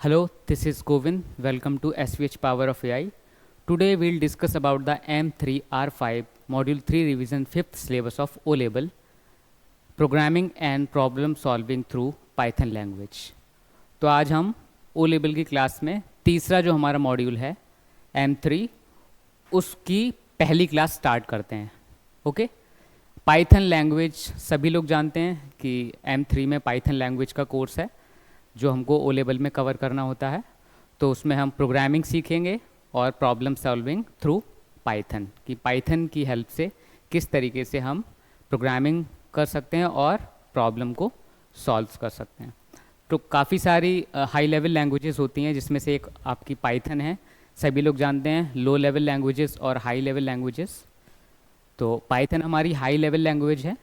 Hello, this is Govind. Welcome to SVH Power of AI. Today we'll discuss about the M3R5 Module 3 Revision 5th syllabus of O-Level, Programming and Problem Solving through Python Language. तो आज हम O-Level की class में तीसरा जो हमारा module है M3 उसकी पहली क्लास स्टार्ट करते हैं. ओके पाइथन लैंग्वेज सभी लोग जानते हैं कि M3 में पाइथन लैंग्वेज का कोर्स है जो हमको ओ लेवल में कवर करना होता है. तो उसमें हम प्रोग्रामिंग सीखेंगे और प्रॉब्लम सॉल्विंग थ्रू पाइथन कि पाइथन की हेल्प से किस तरीके से हम प्रोग्रामिंग कर सकते हैं और प्रॉब्लम को सॉल्व कर सकते हैं. तो काफ़ी सारी हाई लेवल लैंग्वेजेस होती हैं जिसमें से एक आपकी पाइथन है. सभी लोग जानते हैं लो लेवल लैंग्वेजेस और हाई लेवल लैंग्वेजेस. तो पाइथन हमारी हाई लेवल लैंग्वेज है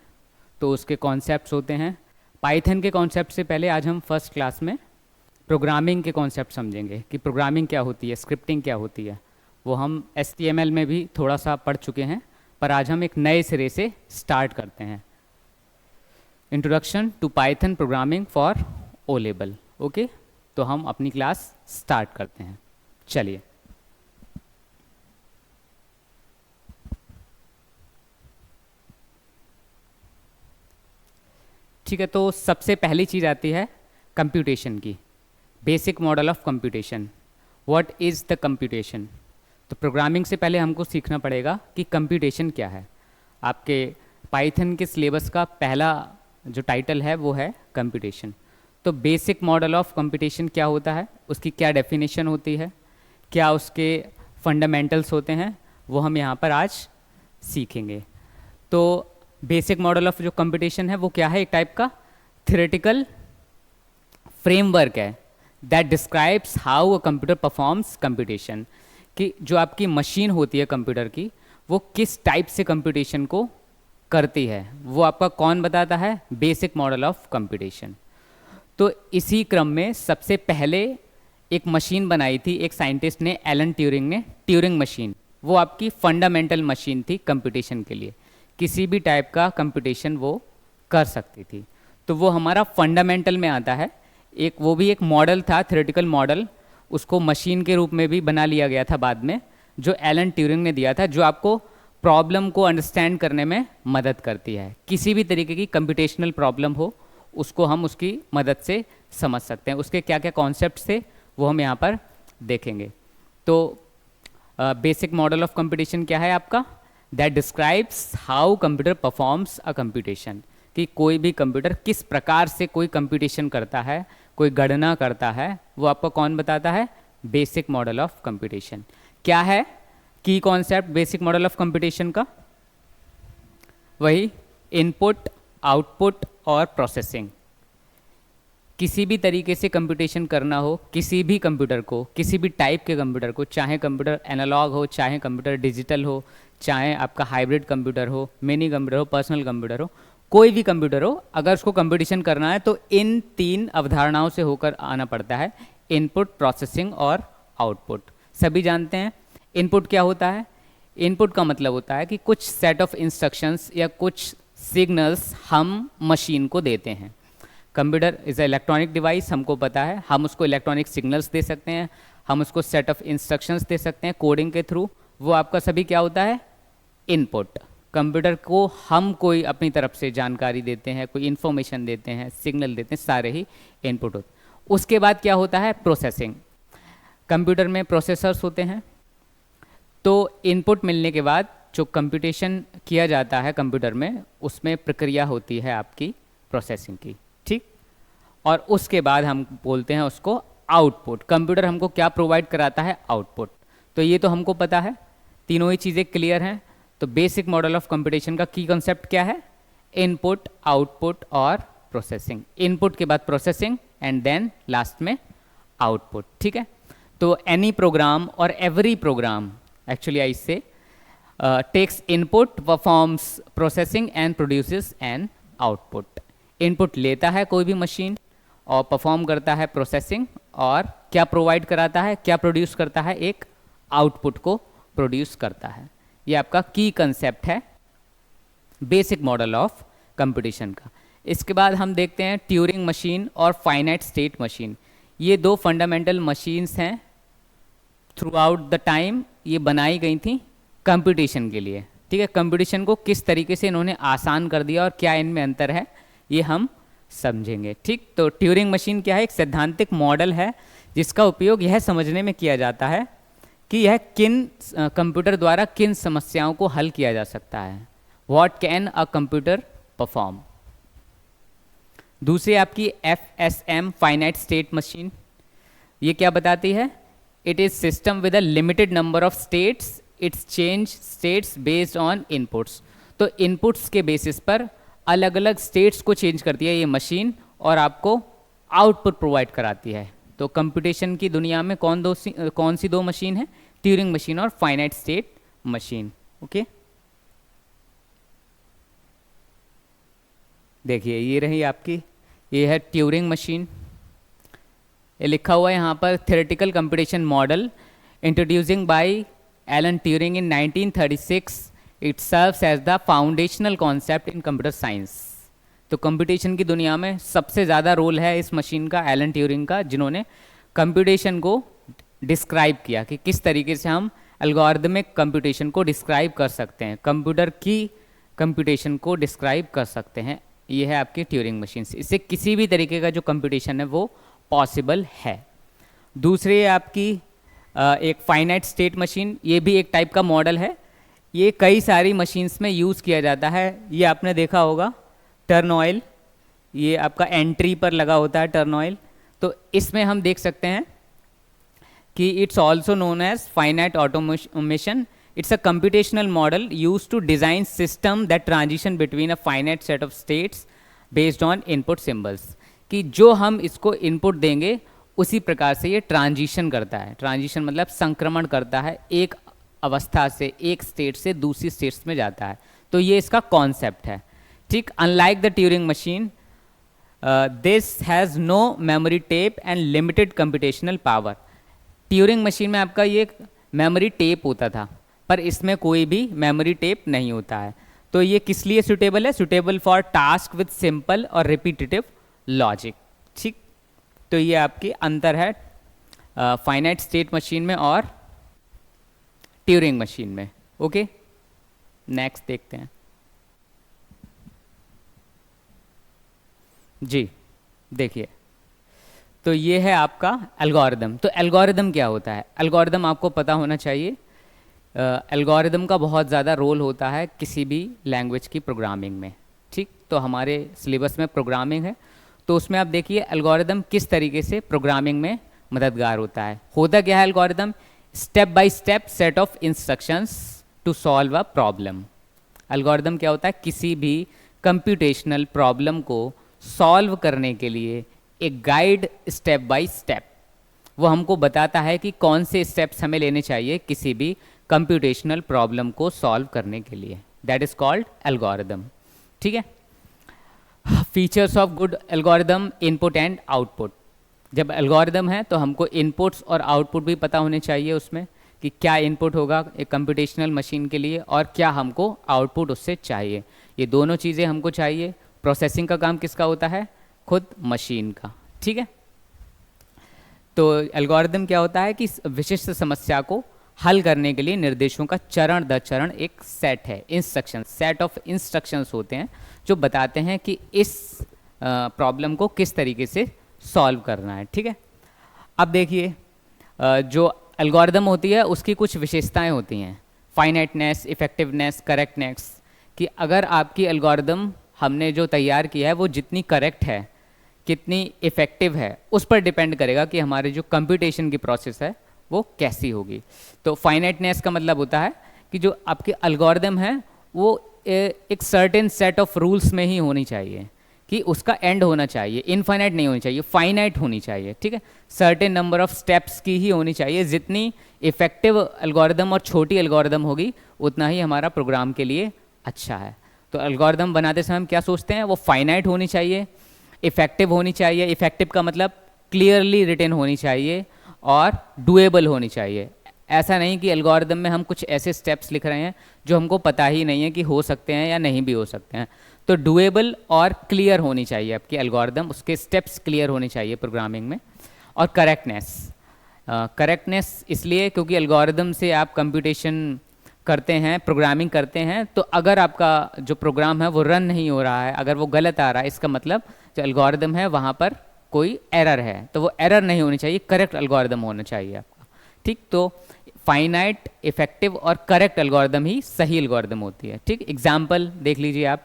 तो उसके कॉन्सेप्ट्स होते हैं. पाइथन के कॉन्सेप्ट से पहले आज हम फर्स्ट क्लास में प्रोग्रामिंग के कॉन्सेप्ट समझेंगे कि प्रोग्रामिंग क्या होती है, स्क्रिप्टिंग क्या होती है. वो हम HTML में भी थोड़ा सा पढ़ चुके हैं पर आज हम एक नए सिरे से स्टार्ट करते हैं. Introduction to Python programming for O level. Okay तो हम अपनी क्लास स्टार्ट करते हैं. चलिए ठीक है. तो सबसे पहली चीज़ आती है कंप्यूटेशन की. Basic model of computation. What is the computation. तो प्रोग्रामिंग से पहले हमको सीखना पड़ेगा कि कंप्यूटेशन क्या है. आपके पाइथन के सिलेबस का पहला जो टाइटल है वो है कंप्यूटेशन. तो बेसिक मॉडल ऑफ कंप्यूटेशन क्या होता है, उसकी क्या डेफिनेशन होती है, क्या उसके फंडामेंटल्स होते हैं, वो हम यहाँ पर आज सीखेंगे. तो बेसिक मॉडल ऑफ जो कंप्यूटेशन है वो क्या है, एक टाइप का थ्योरेटिकल फ्रेमवर्क है that describes how a computer performs computation. कि जो आपकी मशीन होती है कंप्यूटर की वो किस टाइप से कंप्यूटेशन को करती है वो आपका कौन बताता है, बेसिक मॉडल ऑफ कंप्यूटेशन. तो इसी क्रम में सबसे पहले एक मशीन बनाई थी एक साइंटिस्ट ने, एलन ट्यूरिंग ने, ट्यूरिंग मशीन. वो आपकी फंडामेंटल मशीन थी कंप्यूटेशन के लिए. किसी भी टाइप का कंप्यूटेशन वो कर सकती थी. तो वो हमारा फंडामेंटल में आता है. एक वो भी एक मॉडल था, थ्योरेटिकल मॉडल. उसको मशीन के रूप में भी बना लिया गया था बाद में, जो एलन ट्यूरिंग ने दिया था, जो आपको प्रॉब्लम को अंडरस्टैंड करने में मदद करती है. किसी भी तरीके की कंप्यूटेशनल प्रॉब्लम हो उसको हम उसकी मदद से समझ सकते हैं. उसके क्या क्या कॉन्सेप्ट थे वो हम यहाँ पर देखेंगे. तो बेसिक मॉडल ऑफ कंप्यूटेशन क्या है आपका, that describes how computer performs a computation. कि कोई भी कंप्यूटर किस प्रकार से कोई कंप्यूटेशन करता है, कोई गणना करता है, वो आपको कौन बताता है, बेसिक मॉडल ऑफ कंप्यूटेशन. क्या है की concept basic model of computation का, वही इनपुट, आउटपुट और प्रोसेसिंग. किसी भी तरीके से कंप्यूटेशन करना हो किसी भी कंप्यूटर को, किसी भी टाइप के कंप्यूटर को, चाहे कंप्यूटर एनालॉग हो, चाहे कंप्यूटर डिजिटल हो, चाहे आपका हाइब्रिड कंप्यूटर हो, मिनी कंप्यूटर हो, पर्सनल कंप्यूटर हो, कोई भी कंप्यूटर हो, अगर उसको कंप्यूटेशन करना है तो इन तीन अवधारणाओं से होकर आना पड़ता है, इनपुट, प्रोसेसिंग और आउटपुट. सभी जानते हैं इनपुट क्या होता है. इनपुट का मतलब होता है कि कुछ सेट ऑफ इंस्ट्रक्शंस या कुछ सिग्नल्स हम मशीन को देते हैं. कंप्यूटर इज़ इलेक्ट्रॉनिक डिवाइस, हमको पता है. हम उसको इलेक्ट्रॉनिक सिग्नल्स दे सकते हैं, हम उसको सेट ऑफ इंस्ट्रक्शंस दे सकते हैं कोडिंग के थ्रू. वो आपका सभी क्या होता है, इनपुट. कंप्यूटर को हम कोई अपनी तरफ से जानकारी देते हैं, कोई इन्फॉर्मेशन देते हैं, सिग्नल देते हैं, सारे ही इनपुट होते हैं. उसके बाद क्या होता है, प्रोसेसिंग. कंप्यूटर में प्रोसेसर्स होते हैं. तो इनपुट मिलने के बाद जो कंप्यूटेशन किया जाता है कंप्यूटर में, उसमें प्रक्रिया होती है आपकी प्रोसेसिंग की. ठीक. और उसके बाद हम बोलते हैं उसको आउटपुट. कंप्यूटर हमको क्या प्रोवाइड कराता है, आउटपुट. तो ये तो हमको पता है, तीनों ही चीज़ें क्लियर हैं. तो बेसिक मॉडल ऑफ कंप्यूटेशन का की कॉन्सेप्ट क्या है, इनपुट, आउटपुट और प्रोसेसिंग. इनपुट के बाद प्रोसेसिंग एंड देन लास्ट में आउटपुट. ठीक है. तो एनी प्रोग्राम और एवरी प्रोग्राम एक्चुअली आई से takes input, performs processing and produces an output. Input लेता है कोई भी मशीन और परफॉर्म करता है प्रोसेसिंग, और क्या प्रोवाइड कराता है, क्या प्रोड्यूस करता है, एक आउटपुट को प्रोड्यूस करता है. ये आपका की कंसेप्ट है बेसिक मॉडल ऑफ कंप्यूटेशन का. इसके बाद हम देखते हैं ट्यूरिंग मशीन और फाइनाइट स्टेट मशीन. ये दो फंडामेंटल मशीन्स हैं, थ्रू आउट द टाइम ये बनाई गई थी कंप्यूटेशन के लिए। ठीक है, कंप्यूटेशन को किस तरीके से इन्होंने आसान कर दिया और क्या इनमें अंतर है ये हम समझेंगे। ठीक, तो ट्यूरिंग मशीन क्या है? एक सैद्धांतिक मॉडल है जिसका उपयोग यह समझने में किया जाता है कि यह किन कंप्यूटर द्वारा किन समस्याओं को हल किया जा सकता है। What can a computer perform. दूसरी आपकी FSM फाइनाइट स्टेट मशीन, ये क्या बताती है? It is system with a limited number of states, it's change states based on inputs. तो इनपुट्स के बेसिस पर अलग अलग स्टेट्स को चेंज करती है ये मशीन और आपको आउटपुट प्रोवाइड कराती है। तो कंप्यूटेशन की दुनिया में कौन सी दो मशीन है? ट्यूरिंग मशीन और फाइनाइट स्टेट मशीन। ओके, देखिए ये रही आपकी, ये है ट्यूरिंग मशीन। ये लिखा हुआ है यहाँ पर theoretical computation model introducing by Alan Turing in 1936। It serves as the foundational concept in computer science. तो कंप्यूटेशन की दुनिया में सबसे ज़्यादा रोल है इस मशीन का, एलन ट्यूरिंग का, जिन्होंने कंप्यूटेशन को डिस्क्राइब किया कि किस तरीके से हम एल्गोरिथमिक कंप्यूटेशन को डिस्क्राइब कर सकते हैं, कंप्यूटर की कंप्यूटेशन को डिस्क्राइब कर सकते हैं। ये है आपकी ट्यूरिंग मशीन, इससे किसी भी तरीके का जो कंप्यूटेशन है वो पॉसिबल है। दूसरी आपकी एक फाइनाइट स्टेट मशीन, ये भी एक टाइप का मॉडल है। ये कई सारी मशीन्स में यूज़ किया जाता है। ये आपने देखा होगा टर्न ऑयल, ये आपका एंट्री पर लगा होता है टर्न ऑयल। तो इसमें हम देख सकते हैं कि it's also known as finite automation. It's a computational model use to design system that transition between a finite set of states based on input symbols. कि जो हम इसको इनपुट देंगे उसी प्रकार से ये ट्रांजिशन करता है। ट्रांजिशन मतलब संक्रमण करता है, एक अवस्था से, एक स्टेट से दूसरी स्टेट्स में जाता है। तो ये इसका कॉन्सेप्ट है। ठीक, unlike the Turing machine this has no memory tape and limited computational power. Turing machine में आपका ये मेमोरी टेप होता था, पर इसमें कोई भी मेमोरी टेप नहीं होता है। तो ये किस लिए सुटेबल है? Suitable for task with simple और रिपीटेटिव लॉजिक। ठीक, तो ये आपकी अंतर है फाइनाइट स्टेट मशीन में और ट्यूरिंग मशीन में। ओके, नेक्स्ट देखते हैं जी। देखिए, तो ये है आपका एल्गोरिदम। तो एल्गोरिदम क्या होता है? एल्गोरिदम आपको पता होना चाहिए। एल्गोरिदम का बहुत ज़्यादा रोल होता है किसी भी लैंग्वेज की प्रोग्रामिंग में। ठीक, तो हमारे सिलेबस में प्रोग्रामिंग है, तो उसमें आप देखिए एल्गोरिदम किस तरीके से प्रोग्रामिंग में मददगार होता है। होता क्या है algorithm? Step by step set of instructions to solve a problem. Algorithm क्या होता है? किसी भी कंप्यूटेशनल प्रॉब्लम को सॉल्व करने के लिए एक गाइड स्टेप बाय स्टेप, वो हमको बताता है कि कौन से स्टेप्स हमें लेने चाहिए किसी भी कंप्यूटेशनल प्रॉब्लम को सॉल्व करने के लिए। That is called algorithm. ठीक है, features of good algorithm, input and output. जब एल्गोरिदम है तो हमको इनपुट्स और आउटपुट भी पता होने चाहिए उसमें, कि क्या इनपुट होगा एक कंप्यूटेशनल मशीन के लिए और क्या हमको आउटपुट उससे चाहिए। ये दोनों चीज़ें हमको चाहिए। प्रोसेसिंग का काम किसका होता है? खुद मशीन का। ठीक है, तो एल्गोरिदम क्या होता है कि विशिष्ट समस्या को हल करने के लिए निर्देशों का चरण दर चरण एक सेट है, इंस्ट्रक्शन, सेट ऑफ इंस्ट्रक्शंस होते हैं जो बताते हैं कि इस प्रॉब्लम को किस तरीके से सॉल्व करना है। ठीक है, अब देखिए जो एल्गोरिदम होती है उसकी कुछ विशेषताएं होती हैं, फाइनाइटनेस, इफेक्टिवनेस, करेक्टनेस। कि अगर आपकी एल्गोरिदम हमने जो तैयार किया है वो जितनी करेक्ट है, कितनी इफ़ेक्टिव है, उस पर डिपेंड करेगा कि हमारे जो कंप्यूटेशन की प्रोसेस है वो कैसी होगी। तो फाइनाइटनेस का मतलब होता है कि जो आपके एल्गोरिदम है वो एक सर्टेन सेट ऑफ रूल्स में ही होनी चाहिए, कि उसका एंड होना चाहिए, इनफाइनाइट नहीं होनी चाहिए, फाइनाइट होनी चाहिए। ठीक है, सर्टेन नंबर ऑफ स्टेप्स की ही होनी चाहिए। जितनी इफेक्टिव एल्गोरिदम और छोटी एल्गोरिदम होगी उतना ही हमारा प्रोग्राम के लिए अच्छा है। तो एल्गोरिदम बनाते समय हम क्या सोचते हैं? वो फाइनाइट होनी चाहिए, इफेक्टिव होनी चाहिए। इफेक्टिव का मतलब क्लियरली रिटन होनी चाहिए और डुएबल होनी चाहिए। ऐसा नहीं कि एल्गोरिदम में हम कुछ ऐसे स्टेप्स लिख रहे हैं जो हमको पता ही नहीं है कि हो सकते हैं या नहीं भी हो सकते हैं। तो डुएबल और क्लियर होनी चाहिए आपकी एल्गोरिदम, उसके स्टेप्स क्लियर होने चाहिए प्रोग्रामिंग में। और करेक्टनेस। करेक्टनेस इसलिए क्योंकि एल्गोरिदम से आप कंप्यूटेशन करते हैं, प्रोग्रामिंग करते हैं, तो अगर आपका जो प्रोग्राम है वो रन नहीं हो रहा है, अगर वो गलत आ रहा है, इसका मतलब जो एल्गोरिदम है वहाँ पर कोई एरर है, तो वो एरर नहीं होनी चाहिए, करेक्ट एल्गोरिदम होना चाहिए आपका। ठीक, तो फाइनाइट, इफेक्टिव और करेक्ट एल्गोरिदम ही सही एल्गोरिदम होती है। ठीक, एग्जाम्पल देख लीजिए आप।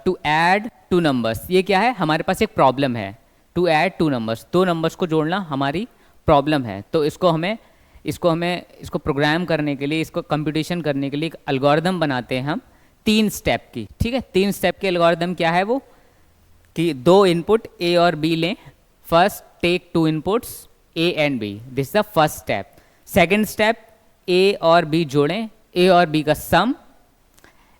टू ऐड टू नंबर्स, ये क्या है, हमारे पास एक प्रॉब्लम है। टू ऐड टू नंबर्स, दो नंबर्स को जोड़ना हमारी प्रॉब्लम है, तो इसको प्रोग्राम करने के लिए, इसको कंप्यूटेशन करने के लिए एक एल्गोरिदम बनाते हैं हम 3 स्टेप की। ठीक है, 3 स्टेप के एल्गोरिदम क्या है वो, कि 2 इनपुट ए और बी लें। First take 2 inputs A and B, this the first step. Second step, A और बी जोड़ें, ए और बी का sum.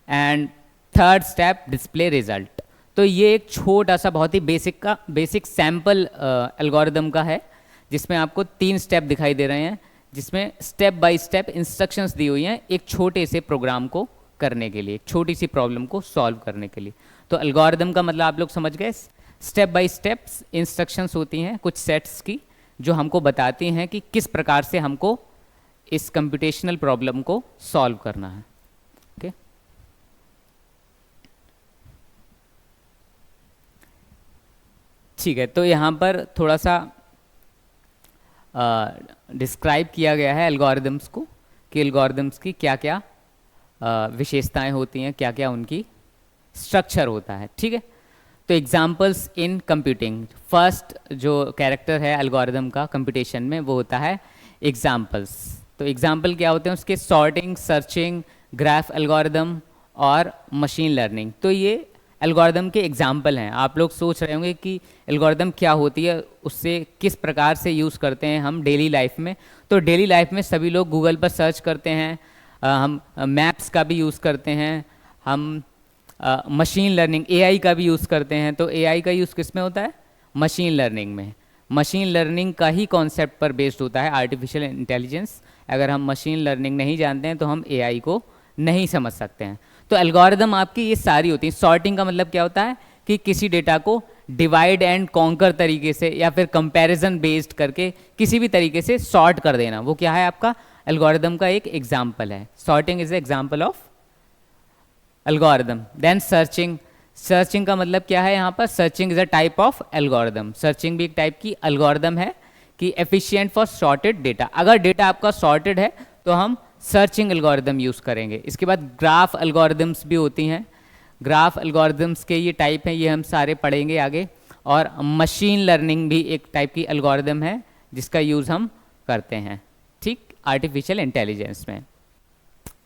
And third step, display result. तो ये एक छोटा सा बहुत ही बेसिक सैम्पल एल्गोरिदम का है, जिसमें आपको 3 स्टेप दिखाई दे रहे हैं, जिसमें स्टेप बाय स्टेप इंस्ट्रक्शंस दी हुई हैं एक छोटे से प्रोग्राम को करने के लिए, एक छोटी सी प्रॉब्लम को सॉल्व करने के लिए। तो एल्गोरिदम का मतलब आप लोग समझ गए, स्टेप बाय स्टेप्स इंस्ट्रक्शंस होती हैं कुछ सेट्स की, जो हमको बताती हैं कि किस प्रकार से हमको इस कंप्यूटेशनल प्रॉब्लम को सॉल्व करना है। ओके, ठीक है, तो यहाँ पर थोड़ा सा डिस्क्राइब किया गया है एल्गोरिदम्स को, कि एल्गोरिदम्स की क्या क्या विशेषताएं होती हैं, क्या क्या उनकी स्ट्रक्चर होता है। ठीक है, तो एग्जाम्पल्स इन कंप्यूटिंग, फर्स्ट जो कैरेक्टर है एल्गोरिदम का कंप्यूटेशन में वो होता है एग्जाम्पल्स। तो एग्जाम्पल क्या होते हैं उसके, सॉर्टिंग, सर्चिंग, ग्राफ एल्गोरिदम और मशीन लर्निंग। तो ये एल्गोरिदम के एग्जाम्पल हैं। आप लोग सोच रहे होंगे कि एल्गोरिदम क्या होती है, उससे किस प्रकार से यूज़ करते हैं हम डेली लाइफ में। तो डेली लाइफ में सभी लोग गूगल पर सर्च करते हैं, हम मैप्स का भी यूज़ करते हैं, हम मशीन लर्निंग एआई का भी यूज़ करते हैं। तो एआई का यूज़ किस में होता है, मशीन लर्निंग में। मशीन लर्निंग का ही कॉन्सेप्ट पर बेस्ड होता है आर्टिफिशियल इंटेलिजेंस। अगर हम मशीन लर्निंग नहीं जानते हैं तो हम एआई को नहीं समझ सकते हैं। तो एल्गोरिदम आपकी ये सारी होती हैं। सॉर्टिंग का मतलब क्या होता है कि किसी डेटा को डिवाइड एंड कॉन्कर तरीके से या फिर कंपैरिजन बेस्ड करके किसी भी तरीके से सॉर्ट कर देना, वो क्या है आपका एल्गोरिदम का एक एग्जाम्पल है। Sorting is example of algorithm. Then searching, searching का मतलब क्या है यहाँ पर, searching is a type of algorithm. Searching भी एक टाइप की एल्गोरिदम है कि एफिशिएंट फॉर सॉर्टेड डेटा। अगर डेटा आपका सॉर्टेड है तो हम सर्चिंग एल्गोरिदम यूज़ करेंगे। इसके बाद ग्राफ एल्गोरिदम्स भी होती हैं। ग्राफ एल्गोरिदम्स के ये टाइप हैं, ये हम सारे पढ़ेंगे आगे। और मशीन लर्निंग भी एक टाइप की एल्गोरिदम है जिसका यूज़ हम करते हैं, ठीक, आर्टिफिशियल इंटेलिजेंस में।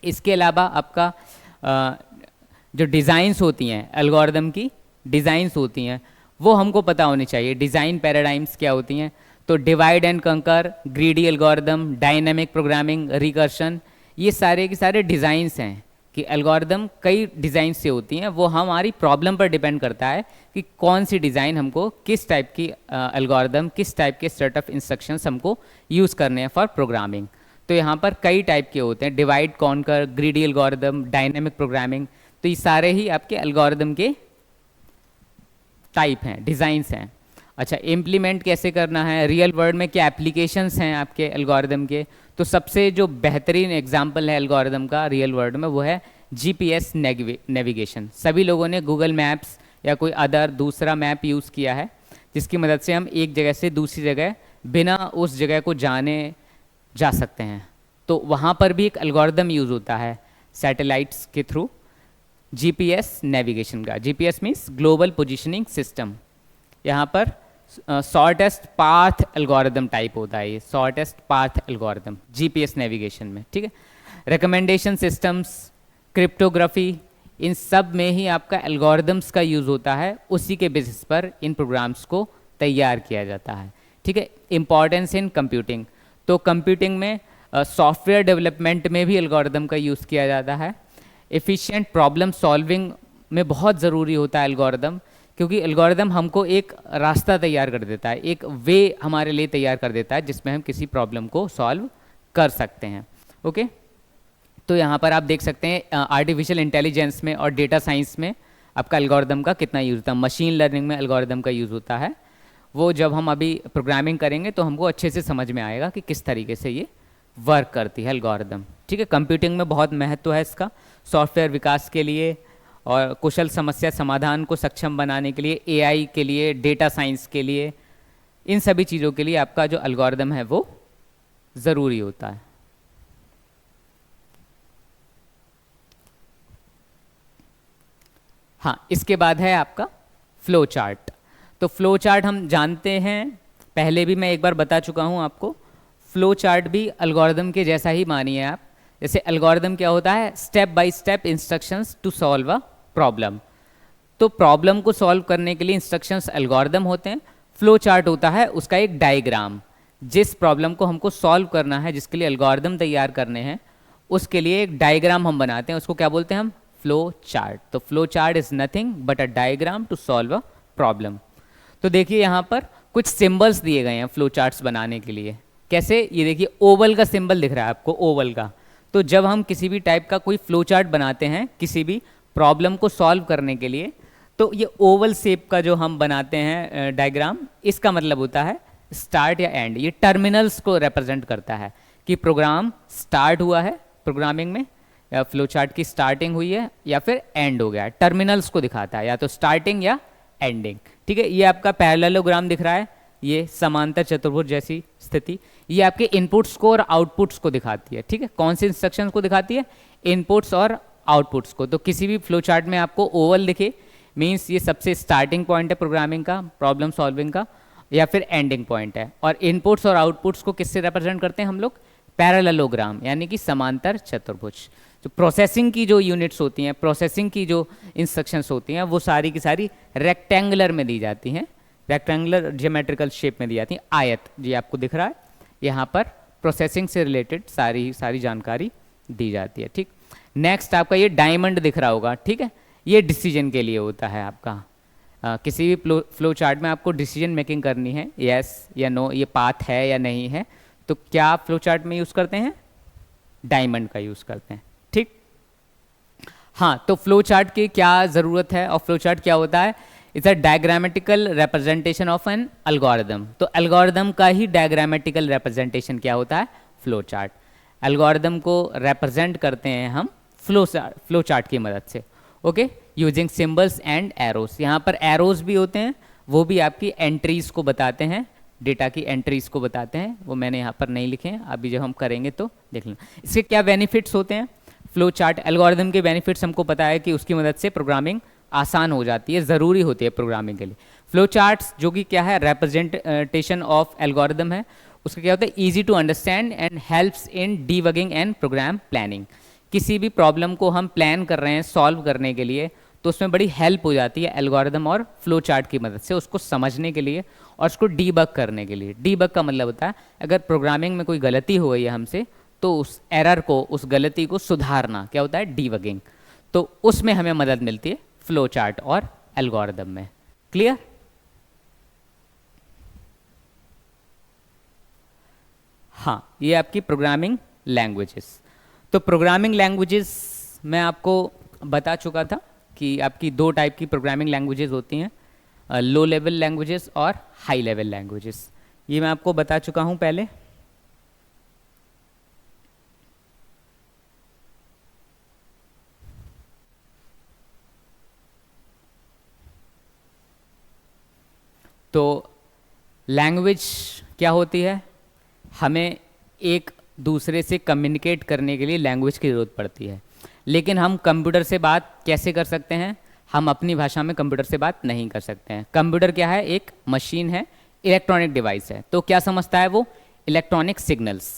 इसके अलावा आपका जो डिज़ाइंस होती हैं, एल्गोरिदम की डिज़ाइंस होती हैं, वो हमको पता होनी चाहिए। डिज़ाइन पैराडाइम्स क्या होती हैं, तो डिवाइड एंड कंकर, greedy algorithm, dynamic programming, recursion, ये सारे के सारे डिज़ाइंस हैं कि एल्गोरिदम कई डिज़ाइन से होती हैं। वो हमारी प्रॉब्लम पर डिपेंड करता है कि कौन सी डिज़ाइन हमको, किस टाइप की एल्गोरिदम, किस टाइप के सेट ऑफ इंस्ट्रक्शंस हमको यूज़ करने हैं फॉर प्रोग्रामिंग। तो यहाँ पर कई टाइप के होते हैं, divide, conquer, greedy algorithm, dynamic programming. तो ये सारे ही आपके एल्गोरिदम के टाइप हैं, डिज़ाइंस हैं। अच्छा, इम्प्लीमेंट कैसे करना है, रियल वर्ल्ड में क्या एप्लीकेशंस हैं आपके एल्गोरिदम के। तो सबसे जो बेहतरीन एग्जांपल है एल्गोरिदम का रियल वर्ल्ड में वो है जीपीएस नेविगेशन। सभी लोगों ने गूगल मैप्स या कोई अदर दूसरा मैप यूज़ किया है, जिसकी मदद से हम एक जगह से दूसरी जगह बिना उस जगह को जाने जा सकते हैं। तो वहाँ पर भी एक एल्गोरिदम यूज़ होता है सैटेलाइट्स के थ्रू, जीपीएस नेविगेशन का। GPS means global positioning system. यहाँ पर शॉर्टेस्ट पाथ एल्गोरिदम टाइप होता है ये, shortest path algorithm GPS navigation में, ठीक है। रिकमेंडेशन सिस्टम्स, क्रिप्टोग्राफी, इन सब में ही आपका एल्गोरिदम्स का यूज़ होता है। उसी के बेसिस पर इन प्रोग्राम्स को तैयार किया जाता है, ठीक है। इम्पॉर्टेंस इन कंप्यूटिंग, तो कंप्यूटिंग में सॉफ्टवेयर डेवलपमेंट में भी एल्गोरिदम का यूज़ किया जाता है। एफिशिएंट प्रॉब्लम सॉल्विंग में बहुत ज़रूरी होता है एल्गोरिदम, क्योंकि एल्गोरिदम हमको एक रास्ता तैयार कर देता है, एक वे हमारे लिए तैयार कर देता है जिसमें हम किसी प्रॉब्लम को सॉल्व कर सकते हैं। ओके, तो यहाँ पर आप देख सकते हैं आर्टिफिशियल इंटेलिजेंस में और डेटा साइंस में आपका एल्गोरिदम का कितना यूज़ होता है। मशीन लर्निंग में एल्गोरिदम का यूज़ होता है वो जब हम अभी प्रोग्रामिंग करेंगे तो हमको अच्छे से समझ में आएगा कि किस तरीके से ये वर्क करती है एल्गोरिदम। ठीक है, कंप्यूटिंग में बहुत महत्व है इसका, सॉफ्टवेयर विकास के लिए और कुशल समस्या समाधान को सक्षम बनाने के लिए, एआई के लिए, डेटा साइंस के लिए, इन सभी चीज़ों के लिए आपका जो एल्गोरिदम है वो ज़रूरी होता है। हाँ, इसके बाद है आपका फ्लो चार्ट। तो फ्लो चार्ट हम जानते हैं, पहले भी मैं एक बार बता चुका हूँ आपको, फ्लो चार्ट भी एल्गोरिदम के जैसा ही मानिए आप। जैसे एल्गोरिदम क्या होता है, step by step instructions to solve a problem. तो प्रॉब्लम को सॉल्व करने के लिए इंस्ट्रक्शंस एल्गोरिदम होते हैं, फ्लो चार्ट होता है उसका एक डायग्राम। जिस प्रॉब्लम को हमको सॉल्व करना है, जिसके लिए एल्गोरिदम तैयार करने हैं, उसके लिए एक डायग्राम हम बनाते हैं, उसको क्या बोलते हैं हम, फ्लो चार्ट। तो flow chart is nothing but a diagram to solve a problem. तो देखिए यहाँ पर कुछ सिंबल्स दिए गए हैं फ्लो चार्ट्स बनाने के लिए। कैसे, ये देखिए ओवल का सिंबल दिख रहा है आपको, ओवल का। तो जब हम किसी भी टाइप का कोई फ्लो चार्ट बनाते हैं किसी भी प्रॉब्लम को सॉल्व करने के लिए, तो ये ओवल शेप का जो हम बनाते हैं डायग्राम, इसका मतलब होता है स्टार्ट या एंड। ये टर्मिनल्स को रिप्रेजेंट करता है कि प्रोग्राम स्टार्ट हुआ है प्रोग्रामिंग में, या फ्लो चार्ट की स्टार्टिंग हुई है या फिर एंड हो गया है। टर्मिनल्स को दिखाता है, या तो स्टार्टिंग या एंडिंग। ठीक है, ये आपका पैरेललोग्राम दिख रहा है, ये समांतर चतुर्भुज जैसी स्थिति, ये आपके इनपुट्स को और आउटपुट्स को दिखाती है। ठीक है, कौन से इंस्ट्रक्शंस को दिखाती है, इनपुट्स और आउटपुट्स को। तो किसी भी फ्लो चार्ट में आपको ओवल दिखे मीन्स ये सबसे स्टार्टिंग पॉइंट है प्रोग्रामिंग का, प्रॉब्लम सॉल्विंग का, या फिर एंडिंग पॉइंट है। और इनपुट्स और आउटपुट्स को किससे रिप्रेजेंट करते हैं हम लोग, पैरेललोग्राम, यानी कि समांतर चतुर्भुज। तो प्रोसेसिंग की जो यूनिट्स होती हैं, प्रोसेसिंग की जो इंस्ट्रक्शंस होती हैं, वो सारी की सारी रेक्टेंगुलर में दी जाती हैं, रेक्टेंगुलर ज्योमेट्रिकल शेप में दी जाती हैं। आयत ये आपको दिख रहा है, यहाँ पर प्रोसेसिंग से रिलेटेड सारी जानकारी दी जाती है। ठीक, नेक्स्ट आपका ये डायमंड दिख रहा होगा। ठीक है, ये डिसीजन के लिए होता है आपका। किसी भी फ्लो चार्ट में आपको डिसीजन मेकिंग करनी है, यस या नो, ये पाथ है या नहीं है, तो क्या फ्लो चार्ट में यूज़ करते हैं, डायमंड का यूज़ करते हैं। ठीक, हाँ, तो फ्लो चार्ट की क्या ज़रूरत है और फ्लो चार्ट क्या होता है, it's a diagrammatical representation of N algorithm. तो एल्गोरिदम का ही डायग्रामेटिकल रिप्रेजेंटेशन क्या होता है, फ्लो चार्ट। एल्गोरिदम को रिप्रेजेंट करते हैं हम फ्लो चार्ट की मदद से, okay, using symbols and arrows. यहाँ पर एरोस भी होते हैं, वो भी आपकी एंट्रीज को बताते हैं, डेटा की एंट्रीज को बताते हैं, वो मैंने यहाँ पर नहीं लिखे हैं, अभी जब हम करेंगे तो देख लेना। इसके क्या बेनिफिट्स होते हैं, फ्लो चार्ट एल्गोरिदम के बेनिफिट्स हमको पता है कि उसकी मदद से प्रोग्रामिंग आसान हो जाती है, ज़रूरी होती है प्रोग्रामिंग के लिए। फ्लो चार्ट्स जो कि क्या है, रिप्रेजेंटेशन ऑफ एल्गोरिदम है, उसका क्या होता है, easy to understand and helps in debugging and program planning. किसी भी प्रॉब्लम को हम प्लान कर रहे हैं सॉल्व करने के लिए, तो उसमें बड़ी हेल्प हो जाती है एल्गोरिदम और फ्लो चार्ट की मदद से, उसको समझने के लिए और उसको डीबग करने के लिए। डीबग का मतलब होता है अगर प्रोग्रामिंग में कोई गलती हो गई है हमसे, तो उस एरर को, उस गलती को सुधारना, क्या होता है, डीबगिंग। तो उसमें हमें मदद मिलती है फ्लो चार्ट और एल्गोरिदम में। क्लियर? हाँ, ये आपकी प्रोग्रामिंग लैंग्वेजेस। तो प्रोग्रामिंग लैंग्वेजेस मैं आपको बता चुका था कि आपकी दो टाइप की प्रोग्रामिंग लैंग्वेजेस होती हैं, लो लेवल लैंग्वेजेस और हाई लेवल लैंग्वेजेस। ये मैं आपको बता चुका हूँ पहले। तो लैंग्वेज क्या होती है, हमें एक दूसरे से कम्युनिकेट करने के लिए लैंग्वेज की ज़रूरत पड़ती है। लेकिन हम कंप्यूटर से बात कैसे कर सकते हैं, हम अपनी भाषा में कंप्यूटर से बात नहीं कर सकते हैं। कंप्यूटर क्या है, एक मशीन है, इलेक्ट्रॉनिक डिवाइस है। तो क्या समझता है वो, इलेक्ट्रॉनिक सिग्नल्स।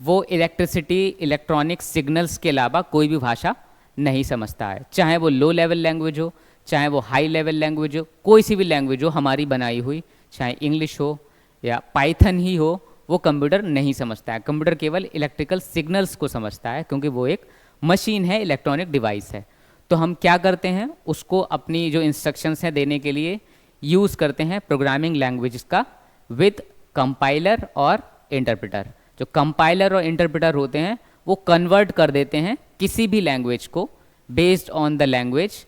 वो इलेक्ट्रिसिटी, इलेक्ट्रॉनिक सिग्नल्स के अलावा कोई भी भाषा नहीं समझता है, चाहे वो लो लेवल लैंग्वेज हो, चाहे वो हाई लेवल लैंग्वेज हो, कोई सी भी लैंग्वेज हो हमारी बनाई हुई, चाहे इंग्लिश हो या पाइथन ही हो, वो कंप्यूटर नहीं समझता है। कंप्यूटर केवल इलेक्ट्रिकल सिग्नल्स को समझता है, क्योंकि वो एक मशीन है, इलेक्ट्रॉनिक डिवाइस है। तो हम क्या करते हैं, उसको अपनी जो इंस्ट्रक्शंस हैं देने के लिए यूज़ करते हैं प्रोग्रामिंग लैंग्वेज का विद कंपाइलर और इंटरप्रेटर। जो कंपाइलर और इंटरप्रेटर होते हैं वो कन्वर्ट कर देते हैं किसी भी लैंग्वेज को based on the language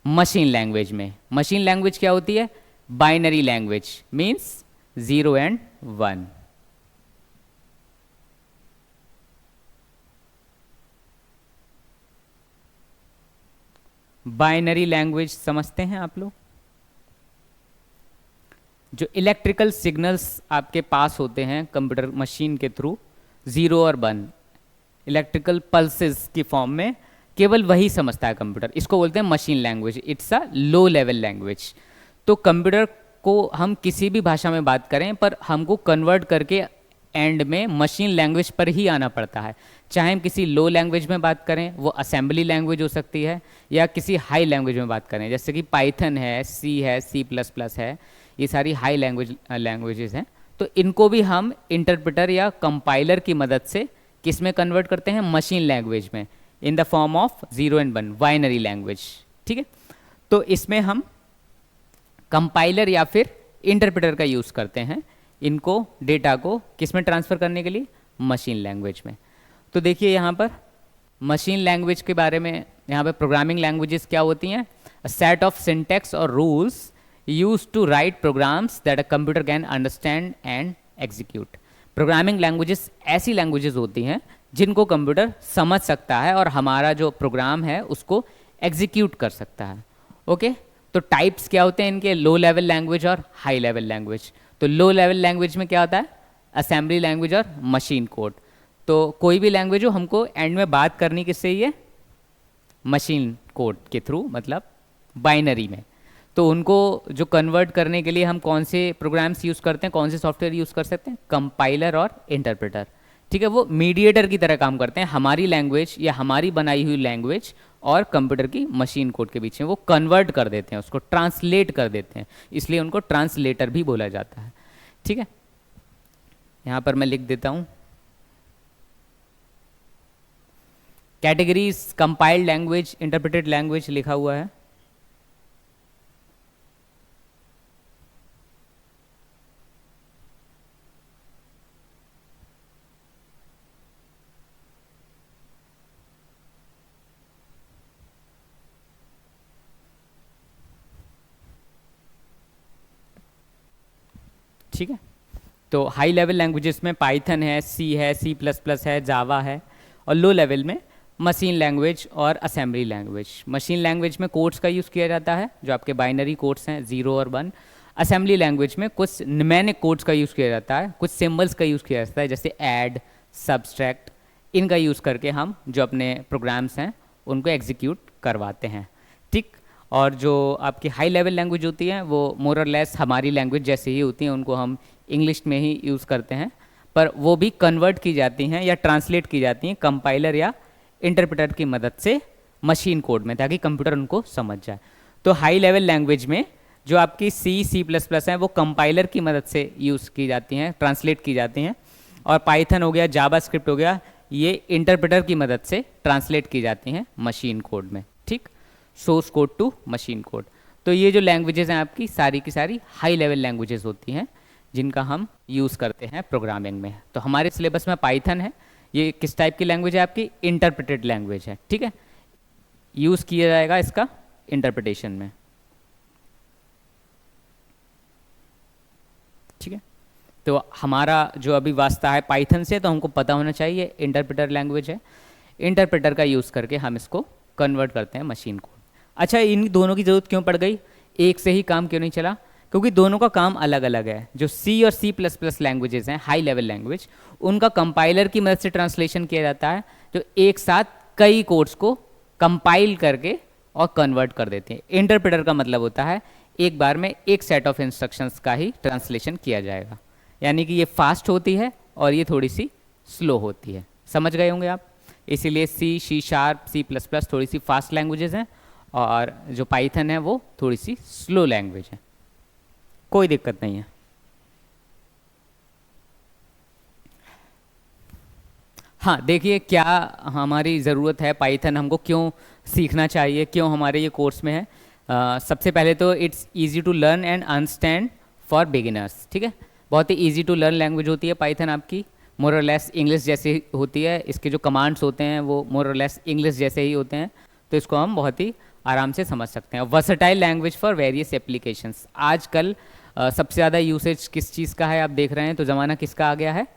machine language में। मशीन लैंग्वेज क्या होती है, binary language means 0 and 1। Binary language समझते हैं आप लोग? जो इलेक्ट्रिकल सिग्नल्स आपके पास होते हैं कंप्यूटर मशीन के थ्रू, 0 और 1 इलेक्ट्रिकल पल्सेस की फॉर्म में, केवल वही समझता है कंप्यूटर। इसको बोलते हैं machine language. It's a low level language. तो कंप्यूटर को हम किसी भी भाषा में बात करें, पर हमको कन्वर्ट करके एंड में मशीन लैंग्वेज पर ही आना पड़ता है। चाहे हम किसी लो लैंग्वेज में बात करें, वो असेंबली लैंग्वेज हो सकती है, या किसी हाई लैंग्वेज में बात करें, जैसे कि पाइथन है, सी है, C++ है, ये सारी हाई लैंग्वेजेस हैं। तो इनको भी हम इंटरप्रेटर या कंपाइलर की मदद से किस में कन्वर्ट करते हैं? मशीन लैंग्वेज में, in the form of 0 and 1 binary language. ठीक है, तो इसमें हम कंपाइलर या फिर इंटरप्रेटर का यूज़ करते हैं इनको, डेटा को किस में ट्रांसफ़र करने के लिए? मशीन लैंग्वेज में। तो देखिए यहाँ पर मशीन लैंग्वेज के बारे में, यहाँ पे प्रोग्रामिंग लैंग्वेजेस क्या होती हैं? अ सेट ऑफ सिंटैक्स और rules use to write programs that a computer can understand and execute. Programming languages ऐसी लैंग्वेजेस होती हैं जिनको कंप्यूटर समझ सकता है और हमारा जो प्रोग्राम है उसको एग्जीक्यूट कर सकता है। ओके, तो टाइप्स क्या होते हैं इनके? लो लेवल लैंग्वेज और हाई लेवल लैंग्वेज। तो लो लेवल लैंग्वेज में क्या होता है? असेंबली लैंग्वेज और मशीन कोड। तो कोई भी लैंग्वेज हो, हमको एंड में बात करनी किससे ही है? मशीन कोड के थ्रू, मतलब बाइनरी में। तो उनको जो कन्वर्ट करने के लिए हम कौन से प्रोग्राम्स यूज़ करते हैं, कौन से सॉफ्टवेयर यूज़ कर सकते हैं? कंपाइलर और इंटरप्रेटर। ठीक है, वो मीडिएटर की तरह काम करते हैं हमारी लैंग्वेज या हमारी बनाई हुई लैंग्वेज और कंप्यूटर की मशीन कोड के बीच में। वो कन्वर्ट कर देते हैं, उसको ट्रांसलेट कर देते हैं, इसलिए उनको ट्रांसलेटर भी बोला जाता है। ठीक है, यहाँ पर मैं लिख देता हूँ categories, compiled language, interpreted language लिखा हुआ है। ठीक है, तो हाई लेवल लैंग्वेजेस में पाइथन है, सी है, C++ है, जावा है, और लो लेवल में मशीन लैंग्वेज और असेंबली लैंग्वेज। मशीन लैंग्वेज में कोड्स का यूज़ किया जाता है, जो आपके बाइनरी कोड्स हैं 0 और 1। असेंबली लैंग्वेज में कुछ न्यूमेरिक कोड्स का यूज़ किया जाता है, कुछ सिंबल्स का यूज़ किया जाता है, जैसे ऐड, सब्सट्रैक्ट, इनका यूज़ करके हम जो अपने प्रोग्राम्स हैं उनको एग्जीक्यूट करवाते हैं। ठीक, और जो आपकी हाई लेवल लैंग्वेज होती है वो मोर और लेस हमारी लैंग्वेज जैसे ही होती हैं, उनको हम इंग्लिश में ही यूज़ करते हैं, पर वो भी कन्वर्ट की जाती हैं या ट्रांसलेट की जाती हैं कंपाइलर या इंटरप्रेटर की मदद से मशीन कोड में, ताकि कंप्यूटर उनको समझ जाए। तो हाई लेवल लैंग्वेज में जो आपकी C++ हैं वो कंपाइलर की मदद से यूज़ की जाती हैं, ट्रांसलेट की जाती हैं, और पाइथन हो गया, जावास्क्रिप्ट हो गया, ये इंटरप्रेटर की मदद से ट्रांसलेट की जाती हैं मशीन कोड में। ठीक, source code to machine code. तो ये जो लैंग्वेजेस हैं आपकी सारी की सारी हाई लेवल लैंग्वेजेस होती हैं जिनका हम यूज़ करते हैं प्रोग्रामिंग में। तो हमारे सिलेबस में पाइथन है, ये किस टाइप की लैंग्वेज है? आपकी इंटरप्रेटेड लैंग्वेज है। ठीक है, यूज़ किया जाएगा इसका इंटरप्रिटेशन में। ठीक है, तो हमारा जो अभी वास्ता है पाइथन से, तो हमको पता होना चाहिए इंटरप्रेटर लैंग्वेज है। इंटरप्रेटर का यूज़ करके हम इसको कन्वर्ट करते हैं मशीन कोड। अच्छा, इन दोनों की ज़रूरत क्यों पड़ गई? एक से ही काम क्यों नहीं चला? क्योंकि दोनों का काम अलग अलग है। जो C और C++ लैंग्वेजेस हैं, हाई लेवल लैंग्वेज, उनका कंपाइलर की मदद से ट्रांसलेशन किया जाता है, जो एक साथ कई कोड्स को कंपाइल करके और कन्वर्ट कर देते हैं। इंटरप्रेटर का मतलब होता है एक बार में एक सेट ऑफ इंस्ट्रक्शंस का ही ट्रांसलेशन किया जाएगा, यानी कि ये फास्ट होती है और ये थोड़ी सी स्लो होती है। समझ गए होंगे आप? इसीलिए C#, C++ थोड़ी सी फास्ट लैंग्वेजेस हैं, और जो पाइथन है वो थोड़ी सी स्लो लैंग्वेज है। कोई दिक्कत नहीं है। हाँ, देखिए क्या हमारी ज़रूरत है, पाइथन हमको क्यों सीखना चाहिए, क्यों हमारे ये कोर्स में है। सबसे पहले तो it's easy to learn and understand for beginners. ठीक है, बहुत ही इजी टू लर्न लैंग्वेज होती है पाइथन आपकी, मोर और लेस इंग्लिश जैसी होती है। इसके जो कमांड्स होते हैं वो मोर और लेस इंग्लिश जैसे ही होते हैं, तो इसको हम बहुत ही आराम से समझ सकते हैं। Versatile language for various applications. आजकल सबसे ज़्यादा यूसेज किस चीज़ का है आप देख रहे हैं, तो ज़माना किसका आ गया है,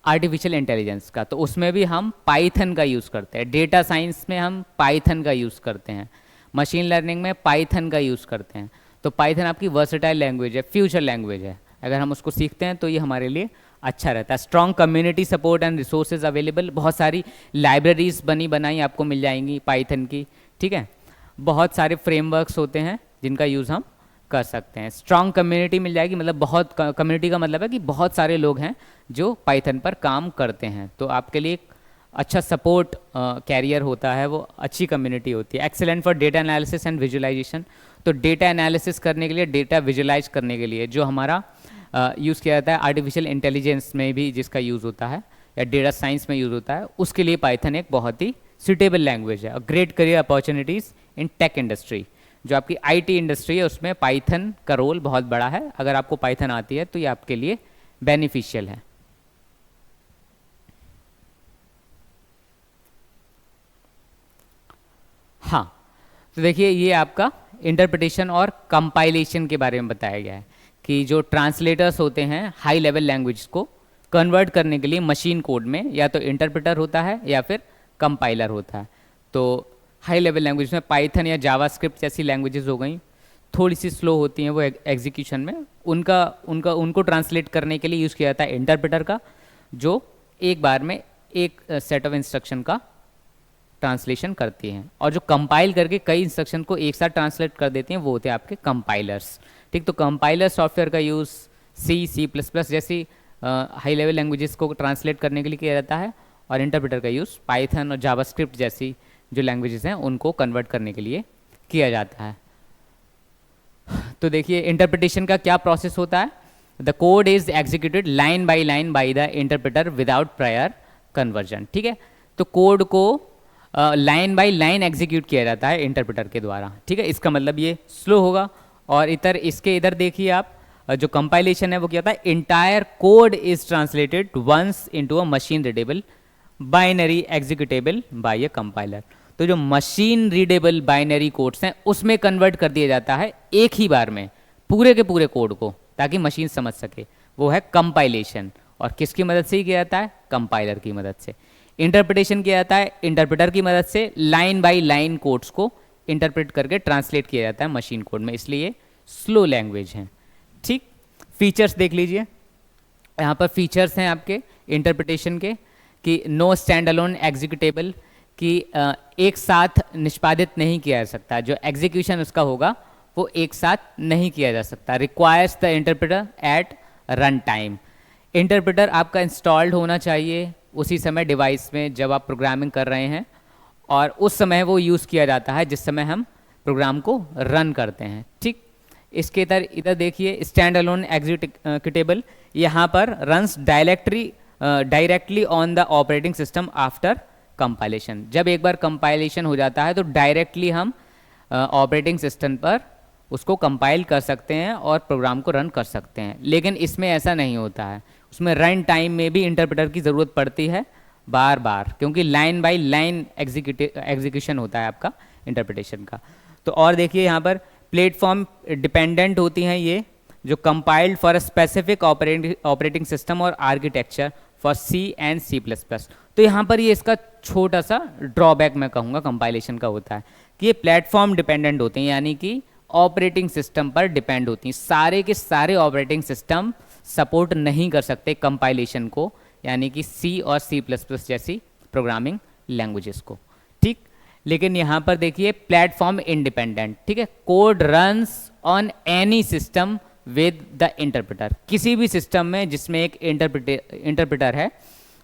आर्टिफिशियल इंटेलिजेंस का। तो उसमें भी हम पाइथन का यूज़ करते हैं, डेटा साइंस में हम पाइथन का यूज़ करते हैं, मशीन लर्निंग में पाइथन का यूज़ करते हैं। तो पाइथन आपकी वर्सटाइल लैंग्वेज है, फ्यूचर लैंग्वेज है। अगर हम उसको सीखते हैं तो ये हमारे लिए अच्छा रहता है। Strong community support and resources available, बहुत सारी लाइब्रेरीज बनी बनाई आपको मिल जाएंगी पाइथन की, ठीक है। बहुत सारे फ्रेमवर्क्स होते हैं जिनका यूज़ हम कर सकते हैं। स्ट्रॉन्ग कम्युनिटी मिल जाएगी, मतलब बहुत कम्युनिटी का मतलब है कि बहुत सारे लोग हैं जो पाइथन पर काम करते हैं। तो आपके लिए एक अच्छा सपोर्ट कैरियर होता है, वो अच्छी कम्युनिटी होती है। Excellent for data analysis and visualisation. तो डेटा एनालिसिस करने के लिए, डेटा विजुलाइज करने के लिए जो हमारा यूज़ किया जाता है, आर्टिफिशियल इंटेलिजेंस में भी जिसका यूज़ होता है या डेटा साइंस में यूज़ होता है, उसके लिए पाइथन एक बहुत ही सुटेबल लैंग्वेज है। ग्रेट करियर अपॉर्चुनिटीज़ इन टेक इंडस्ट्री, जो आपकी आईटी इंडस्ट्री है उसमें पाइथन का रोल बहुत बड़ा है। अगर आपको पाइथन आती है तो ये आपके लिए बेनिफिशियल है। हाँ, तो देखिए ये आपका इंटरप्रिटेशन और कंपाइलेशन के बारे में बताया गया है कि जो ट्रांसलेटर्स होते हैं हाई लेवल लैंग्वेज को कन्वर्ट करने के लिए मशीन कोड में या तो इंटरप्रेटर होता है या फिर कंपाइलर होता है। तो हाई लेवल लैंग्वेज में पाइथन या जावास्क्रिप्ट जैसी लैंग्वेजेस हो गई, थोड़ी सी स्लो होती हैं वो एग्जीक्यूशन में, उनको ट्रांसलेट करने के लिए यूज़ किया जाता है इंटरप्रेटर का, जो एक बार में एक सेट ऑफ इंस्ट्रक्शन का ट्रांसलेशन करती हैं। और जो कंपाइल करके कई इंस्ट्रक्शन को एक साथ ट्रांसलेट कर देती हैं वो होते हैं आपके कंपाइलर्स, ठीक। तो कंपाइलर सॉफ्टवेयर का यूज़ C++ जैसी हाई लेवल लैंग्वेजेस को ट्रांसलेट करने के लिए किया जाता है, और इंटरप्रेटर का यूज़ पाइथन और जावास्क्रिप्ट जैसी जो लैंग्वेजेस हैं उनको कन्वर्ट करने के लिए किया जाता है। तो देखिए इंटरप्रिटेशन का क्या प्रोसेस होता है। The code is executed line by the interpreter without prior conversion, ठीक है। तो कोड को लाइन बाय लाइन एग्जीक्यूट किया जाता है इंटरप्रेटर के द्वारा, ठीक है। इसका मतलब ये स्लो होगा। और इधर देखिए आप, जो कंपाइलेशन है वो क्या होता है, entire code is translated once into a machine readable binary executable by a compiler. तो जो मशीन रीडेबल बाइनरी कोड्स हैं उसमें कन्वर्ट कर दिया जाता है एक ही बार में पूरे के पूरे कोड को, ताकि मशीन समझ सके, वो है कंपाइलेशन। और किसकी मदद से ही किया जाता है, कंपाइलर की मदद से। इंटरप्रिटेशन किया जाता है इंटरप्रेटर की मदद से, लाइन बाय लाइन कोड्स को इंटरप्रेट करके ट्रांसलेट किया जाता है मशीन कोड में, इसलिए स्लो लैंग्वेज है, ठीक। फीचर्स देख लीजिए, यहाँ पर फीचर्स हैं आपके इंटरप्रिटेशन के कि नो स्टैंड अलोन एग्जीक्यूटेबल, कि एक साथ निष्पादित नहीं किया जा सकता, जो एग्जीक्यूशन उसका होगा वो एक साथ नहीं किया जा सकता। Requires the interpreter at run time, interpreter आपका इंस्टॉल्ड होना चाहिए उसी समय डिवाइस में जब आप प्रोग्रामिंग कर रहे हैं, और उस समय वो यूज़ किया जाता है जिस समय हम प्रोग्राम को रन करते हैं, ठीक। इसके इधर देखिए स्टैंड अलोन एग्जीक्यूटेबल, यहाँ पर runs directly on the operating system after compilation. जब एक बार कंपाइलेशन हो जाता है तो डायरेक्टली हम ऑपरेटिंग सिस्टम पर उसको कंपाइल कर सकते हैं और प्रोग्राम को रन कर सकते हैं। लेकिन इसमें ऐसा नहीं होता है, उसमें रन टाइम में भी इंटरप्रेटर की ज़रूरत पड़ती है बार बार, क्योंकि लाइन बाय लाइन एग्जीक्यूशन होता है आपका इंटरप्रिटेशन का। तो और देखिए यहाँ पर प्लेटफॉर्म डिपेंडेंट होती हैं ये, जो compiled for a specific operating system और architecture for C and C++। तो यहाँ पर ये इसका छोटा सा ड्रॉबैक मैं कहूँगा कंपाइलेशन का होता है कि ये प्लेटफॉर्म डिपेंडेंट होते हैं, यानी कि ऑपरेटिंग सिस्टम पर डिपेंड होती हैं। सारे के सारे ऑपरेटिंग सिस्टम सपोर्ट नहीं कर सकते कंपाइलेशन को, यानी कि C और C++ जैसी प्रोग्रामिंग लैंग्वेजेस को, ठीक। लेकिन यहाँ पर देखिए प्लेटफॉर्म इंडिपेंडेंट, ठीक है। Code runs on any system with the interpreter, किसी भी सिस्टम में जिसमें एक इंटरप्रेटर है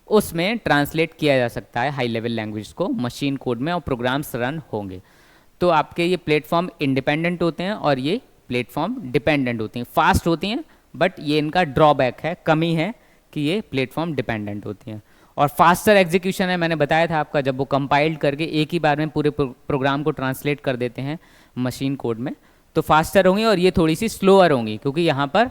उसमें ट्रांसलेट किया जा सकता है हाई लेवल लैंग्वेज को मशीन कोड में, और प्रोग्राम्स रन होंगे। तो आपके ये प्लेटफॉर्म इंडिपेंडेंट होते हैं और ये प्लेटफॉर्म डिपेंडेंट होती हैं। फास्ट होती हैं, बट ये इनका ड्रॉबैक है, कमी है कि ये प्लेटफॉर्म डिपेंडेंट होती हैं। और फास्टर एग्जीक्यूशन है, मैंने बताया था आपका, जब वो कंपाइल्ड करके एक ही बार में पूरे प्रोग्राम को ट्रांसलेट कर देते हैं मशीन कोड में, तो फास्टर होंगी। और ये थोड़ी सी स्लोअर होंगी क्योंकि यहाँ पर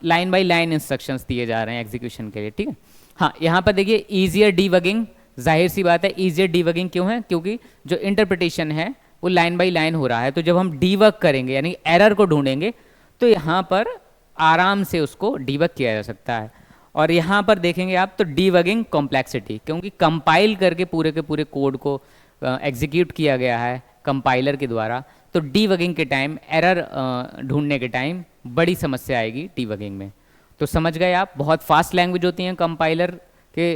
लाइन बाय लाइन इंस्ट्रक्शंस दिए जा रहे हैं एग्जीक्यूशन के लिए, ठीक है। हाँ, यहाँ पर देखिए ईजियर डीबगिंग, जाहिर सी बात है ईजियर डीबगिंग क्यों है, क्योंकि जो इंटरप्रिटेशन है वो लाइन बाई लाइन हो रहा है। तो जब हम डीबग करेंगे यानी एरर को ढूंढेंगे तो यहाँ पर आराम से उसको डीबग किया जा सकता है। और यहाँ पर देखेंगे आप तो डीबगिंग कॉम्प्लेक्सिटी, क्योंकि कंपाइल करके पूरे के पूरे कोड को एग्जीक्यूट किया गया है कंपाइलर के द्वारा, तो डीबगिंग के टाइम एरर ढूंढने के टाइम बड़ी समस्या आएगी डीबगिंग में। तो समझ गए आप, बहुत फास्ट लैंग्वेज होती हैं कंपाइलर के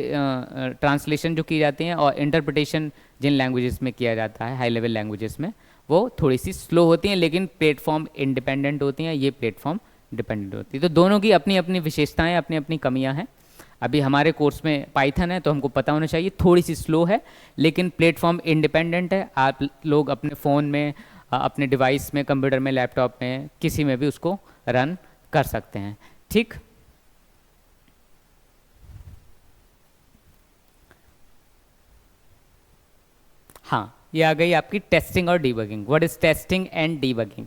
ट्रांसलेशन जो की जाती हैं, और इंटरप्रिटेशन जिन लैंग्वेजेस में किया जाता है हाई लेवल लैंग्वेजेस में वो थोड़ी सी स्लो होती हैं, लेकिन प्लेटफॉर्म इंडिपेंडेंट होती हैं, ये प्लेटफॉर्म डिपेंडेंट होती है। तो दोनों की अपनी अपनी विशेषताएं, अपनी अपनी कमियां हैं। अभी हमारे कोर्स में पाइथन है तो हमको पता होना चाहिए थोड़ी सी स्लो है, लेकिन प्लेटफॉर्म इंडिपेंडेंट है। आप लोग अपने फ़ोन में, अपने डिवाइस में, कंप्यूटर में, लैपटॉप में, किसी में भी उसको रन कर सकते हैं। ठीक, हाँ, ये आ गई आपकी टेस्टिंग और debugging. What is testing and debugging?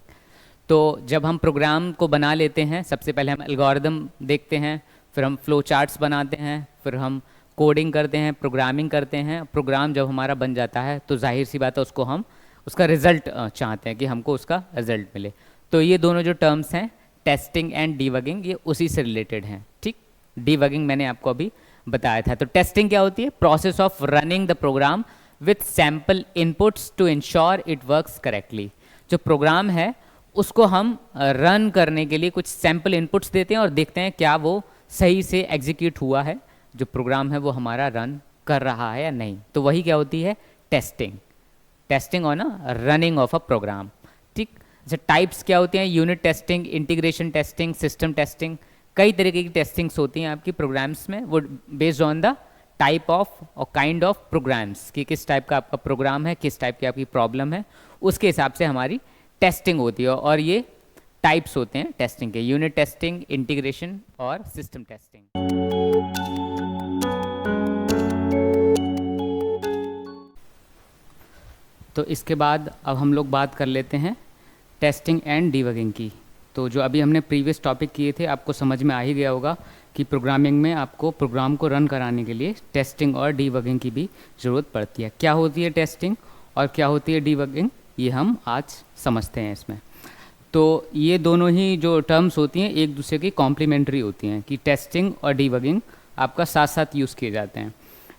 तो जब हम प्रोग्राम को बना लेते हैं, सबसे पहले हम एल्गोरिदम देखते हैं, फिर हम फ्लो चार्ट्स बनाते हैं, फिर हम कोडिंग करते हैं, प्रोग्रामिंग करते हैं। प्रोग्राम जब हमारा बन जाता है तो जाहिर सी बात है उसको हम उसका रिजल्ट चाहते हैं कि हमको उसका रिजल्ट मिले। तो ये दोनों जो टर्म्स हैं टेस्टिंग एंड डीबगिंग, ये उसी से रिलेटेड हैं। ठीक, डीबगिंग मैंने आपको अभी बताया था। तो टेस्टिंग क्या होती है? Process of running the program with sample inputs to ensure it works correctly. जो प्रोग्राम है उसको हम रन करने के लिए कुछ सैम्पल इनपुट्स देते हैं और देखते हैं क्या वो सही से एग्जीक्यूट हुआ है, जो प्रोग्राम है वो हमारा रन कर रहा है या नहीं। तो वही क्या होती है? Testing. Testing on a running of a program. ठीक, जैसे टाइप्स क्या होती हैं? Unit testing, integration testing, system testing. कई तरीके की टेस्टिंग्स होती हैं आपकी प्रोग्राम्स में, वो based on the type of और काइंड ऑफ प्रोग्राम्स, कि किस टाइप का आपका प्रोग्राम है, किस टाइप की आपकी प्रॉब्लम है, उसके हिसाब से हमारी टेस्टिंग होती है। और ये टाइप्स होते हैं टेस्टिंग के, यूनिट टेस्टिंग, इंटीग्रेशन और सिस्टम टेस्टिंग। तो इसके बाद अब हम लोग बात कर लेते हैं टेस्टिंग एंड डीबगिंग की। तो जो अभी हमने प्रीवियस टॉपिक किए थे आपको समझ में आ ही गया होगा कि प्रोग्रामिंग में आपको प्रोग्राम को रन कराने के लिए टेस्टिंग और डीबगिंग की भी ज़रूरत पड़ती है। क्या होती है टेस्टिंग और क्या होती है डीबगिंग, ये हम आज समझते हैं इसमें। तो ये दोनों ही जो टर्म्स होती हैं एक दूसरे की कॉम्प्लीमेंट्री होती हैं, कि टेस्टिंग और डीबगिंग आपका साथ साथ यूज़ किए जाते हैं।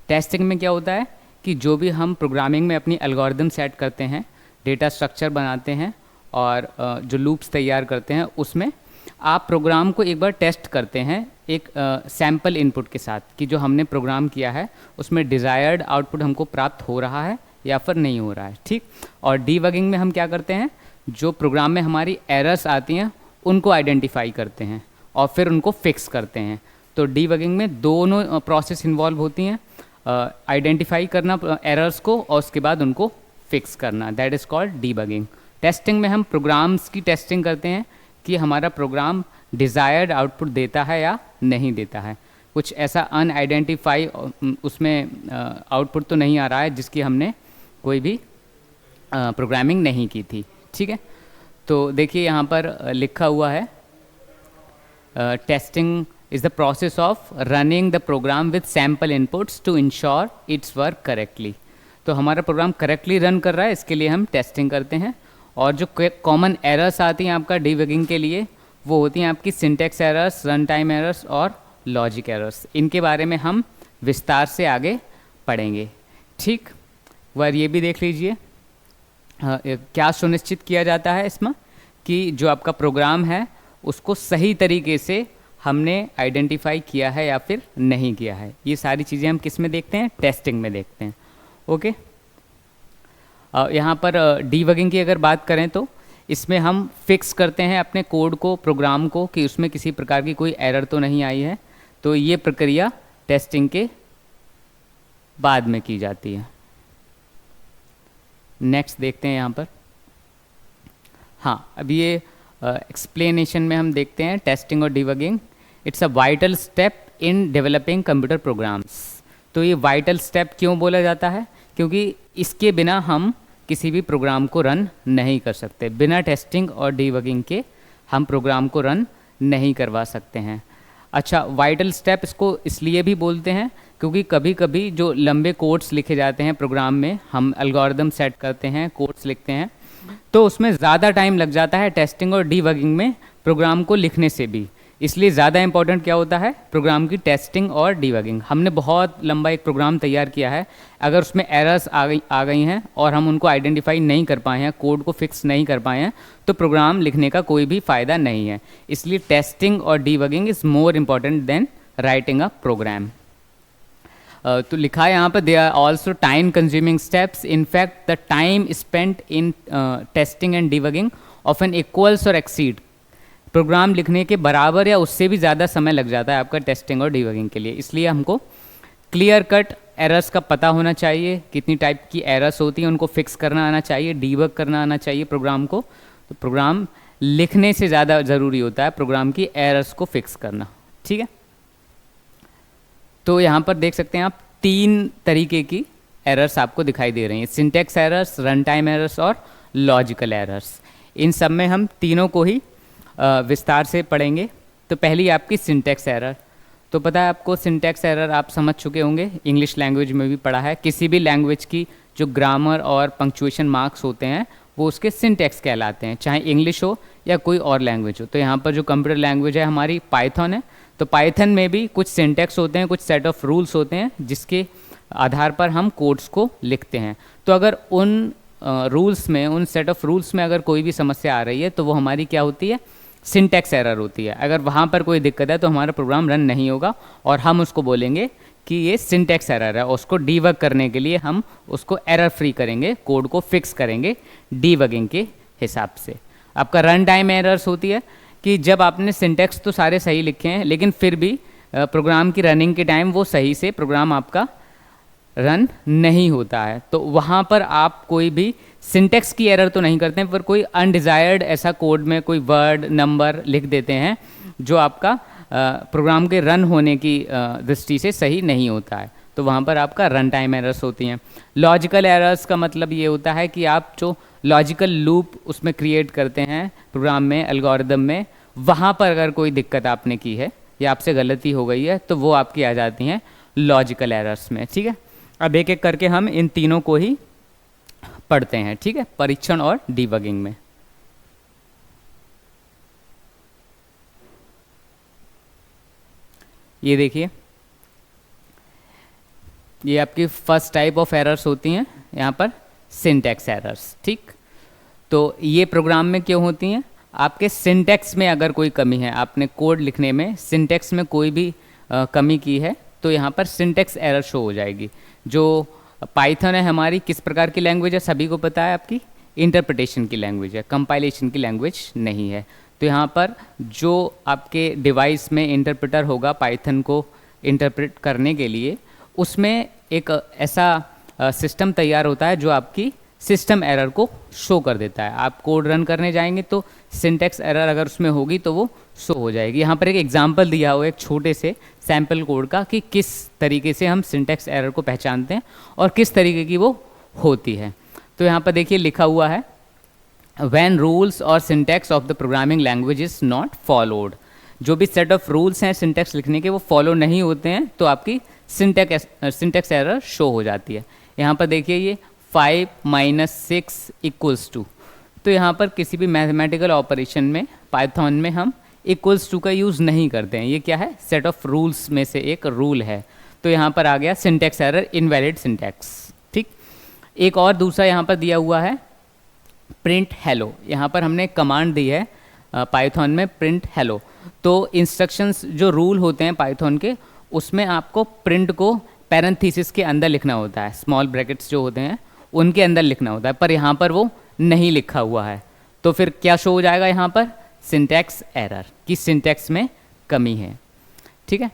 टेस्टिंग में क्या होता है कि जो भी हम प्रोग्रामिंग में अपनी एल्गोरिदम सेट करते हैं, डेटा स्ट्रक्चर बनाते हैं और जो लूप्स तैयार करते हैं, उसमें आप प्रोग्राम को एक बार टेस्ट करते हैं एक सैम्पल इनपुट के साथ, कि जो हमने प्रोग्राम किया है उसमें डिज़ायर्ड आउटपुट हमको प्राप्त हो रहा है या फिर नहीं हो रहा है। ठीक, और डीबगिंग में हम क्या करते हैं, जो प्रोग्राम में हमारी एरर्स आती हैं उनको आइडेंटिफाई करते हैं और फिर उनको फिक्स करते हैं। तो डीबगिंग में दोनों प्रोसेस इन्वॉल्व होती हैं, आइडेंटिफाई करना एरर्स को और उसके बाद उनको फिक्स करना, that is called debugging. Testing में हम प्रोग्राम्स की टेस्टिंग करते हैं कि हमारा प्रोग्राम डिज़ायर्ड आउटपुट देता है या नहीं देता है, कुछ ऐसा अनआइडेंटिफाई उसमें आउटपुट तो नहीं आ रहा है जिसकी हमने कोई भी प्रोग्रामिंग नहीं की थी। ठीक है, तो देखिए यहाँ पर लिखा हुआ है testing is the process of running the program with sample inputs to ensure its work correctly. तो हमारा प्रोग्राम करेक्टली रन कर रहा है, इसके लिए हम टेस्टिंग करते हैं। और जो कॉमन एरर्स आती हैं आपका डीबगिंग के लिए, वो होती हैं आपकी syntax errors, run time errors और लॉजिक एरर्स। इनके बारे में हम विस्तार से आगे पढ़ेंगे। ठीक, वह ये भी देख लीजिए क्या सुनिश्चित किया जाता है इसमें, कि जो आपका प्रोग्राम है उसको सही तरीके से हमने आइडेंटिफाई किया है या फिर नहीं किया है। ये सारी चीज़ें हम किस में देखते हैं? टेस्टिंग में देखते हैं। ओके, यहाँ पर डीबगिंग की अगर बात करें तो इसमें हम फिक्स करते हैं अपने कोड को, प्रोग्राम को, कि उसमें किसी प्रकार की कोई एरर तो नहीं आई है। तो ये प्रक्रिया टेस्टिंग के बाद में की जाती है। नेक्स्ट देखते हैं यहाँ पर। हाँ, अब ये एक्सप्लेनेशन में हम देखते हैं टेस्टिंग और debugging. It's a vital step in developing computer programs. तो ये वाइटल स्टेप क्यों बोला जाता है? क्योंकि इसके बिना हम किसी भी प्रोग्राम को रन नहीं कर सकते। बिना टेस्टिंग और डीबगिंग के हम प्रोग्राम को रन नहीं करवा सकते हैं। अच्छा, वाइटल स्टेप इसको इसलिए भी बोलते हैं क्योंकि कभी कभी जो लंबे कोड्स लिखे जाते हैं प्रोग्राम में, हम एल्गोरिदम सेट करते हैं, कोड्स लिखते हैं, तो उसमें ज़्यादा टाइम लग जाता है टेस्टिंग और डीबगिंग में प्रोग्राम को लिखने से भी। इसलिए ज़्यादा इंपॉर्टेंट क्या होता है, प्रोग्राम की टेस्टिंग और डीबगिंग। हमने बहुत लंबा एक प्रोग्राम तैयार किया है, अगर उसमें एरर्स आ गई हैं और हम उनको आइडेंटिफाई नहीं कर पाए हैं, कोड को फिक्स नहीं कर पाए हैं, तो प्रोग्राम लिखने का कोई भी फ़ायदा नहीं है। इसलिए टेस्टिंग और debugging is more important than writing a program. तो लिखा है यहाँ पर, they are also time consuming steps, in fact the time spent in testing and debugging often equals or exceed. Program लिखने के बराबर या उससे भी ज़्यादा समय लग जाता है आपका टेस्टिंग और डीबगिंग के लिए। इसलिए हमको क्लियर कट एरर्स का पता होना चाहिए, कितनी टाइप की एरर्स होती हैं उनको फिक्स करना आना चाहिए, डीबग करना आना चाहिए प्रोग्राम को। तो प्रोग्राम लिखने से ज़्यादा ज़रूरी होता है प्रोग्राम की एरर्स को फिक्स करना, ठीक है। तो यहाँ पर देख सकते हैं आप 3 तरीके की एरर्स आपको दिखाई दे रही हैं, syntax errors, run time errors और लॉजिकल एरर्स। इन सब में हम तीनों को ही विस्तार से पढ़ेंगे। तो पहली आपकी सिंटैक्स एरर। तो पता है आपको, सिंटैक्स एरर आप समझ चुके होंगे, इंग्लिश लैंग्वेज में भी पढ़ा है। किसी भी लैंग्वेज की जो ग्रामर और पंक्चुएशन मार्क्स होते हैं वो उसके सिंटैक्स कहलाते हैं, चाहे इंग्लिश हो या कोई और लैंग्वेज हो। तो यहाँ पर जो कंप्यूटर लैंग्वेज है हमारी पाइथन है, तो पाइथन में भी कुछ सिंटैक्स होते हैं, कुछ सेट ऑफ रूल्स होते हैं जिसके आधार पर हम कोड्स को लिखते हैं। तो अगर उन रूल्स में, उन सेट ऑफ रूल्स में अगर कोई भी समस्या आ रही है तो वो हमारी क्या होती है, सिंटैक्स एरर होती है। अगर वहाँ पर कोई दिक्कत है तो हमारा प्रोग्राम रन नहीं होगा और हम उसको बोलेंगे कि ये सिंटैक्स एरर है। उसको डीबग करने के लिए हम उसको एरर फ्री करेंगे, कोड को फिक्स करेंगे डीबगिंग के हिसाब से। आपका रन टाइम एरर्स होती है कि जब आपने सिंटैक्स तो सारे सही लिखे हैं लेकिन फिर भी प्रोग्राम की रनिंग के टाइम वो सही से प्रोग्राम आपका रन नहीं होता है, तो वहाँ पर आप कोई भी सिंटैक्स की एरर तो नहीं करते हैं, पर कोई अनडिज़ायर्ड ऐसा कोड में कोई वर्ड नंबर लिख देते हैं जो आपका प्रोग्राम के रन होने की दृष्टि से सही नहीं होता है, तो वहाँ पर आपका रन टाइम एरर्स होती हैं। लॉजिकल एरर्स का मतलब ये होता है कि आप जो लॉजिकल लूप उसमें क्रिएट करते हैं प्रोग्राम में, एल्गोरिदम में, वहाँ पर अगर कोई दिक्कत आपने की है या आपसे गलती हो गई है तो वो आपकी आ जाती हैं लॉजिकल एरर्स में, ठीक है। अब एक एक करके हम इन तीनों को ही पढ़ते हैं, ठीक है, परीक्षण और डीबगिंग में। ये देखिए, ये आपकी फर्स्ट टाइप ऑफ एरर्स होती हैं यहाँ पर, सिंटैक्स एरर्स, ठीक। तो ये प्रोग्राम में क्यों होती हैं, आपके सिंटैक्स में अगर कोई कमी है, आपने कोड लिखने में सिंटैक्स में कोई भी कमी की है तो यहाँ पर सिंटैक्स एरर शो हो जाएगी। जो पाइथन है हमारी किस प्रकार की लैंग्वेज है, सभी को पता है, आपकी इंटरप्रिटेशन की लैंग्वेज है, कंपाइलेशन की लैंग्वेज नहीं है। तो यहाँ पर जो आपके डिवाइस में इंटरप्रेटर होगा पाइथन को इंटरप्रेट करने के लिए, उसमें एक ऐसा सिस्टम तैयार होता है जो आपकी सिस्टम एरर को शो कर देता है। आप कोड रन करने जाएंगे तो सिंटैक्स एरर अगर उसमें होगी तो वो शो हो जाएगी। यहाँ पर एक एग्जांपल दिया हुआ है एक छोटे से सैम्पल कोड का कि किस तरीके से हम सिंटैक्स एरर को पहचानते हैं और किस तरीके की वो होती है। तो यहाँ पर देखिए लिखा हुआ है, व्हेन रूल्स और syntax of the programming language is not followed. जो भी सेट ऑफ रूल्स हैं सिंटैक्स लिखने के वो फॉलो नहीं होते हैं तो आपकी सिंटैक्स एरर शो हो जाती है। यहाँ पर देखिए ये 5 - 6 = 2। तो यहाँ पर किसी भी मैथमेटिकल ऑपरेशन में पाइथन में हम =2 का यूज़ नहीं करते हैं। ये क्या है, सेट ऑफ रूल्स में से एक रूल है। तो यहाँ पर आ गया सिंटैक्स एरर, इनवैलिड सिंटैक्स, ठीक। एक और दूसरा यहाँ पर दिया हुआ है प्रिंट हेलो। यहाँ पर हमने कमांड दी है पाइथन में प्रिंट हेलो। तो इंस्ट्रक्शंस जो रूल होते हैं पाइथन के, उसमें आपको प्रिंट को पैरेंथेसिस के अंदर लिखना होता है, स्मॉल ब्रैकेट्स जो होते हैं उनके अंदर लिखना होता है, पर यहाँ पर वो नहीं लिखा हुआ है। तो फिर क्या शो हो जाएगा यहाँ पर, सिंटैक्स एरर, कि सिंटैक्स में कमी है, ठीक है।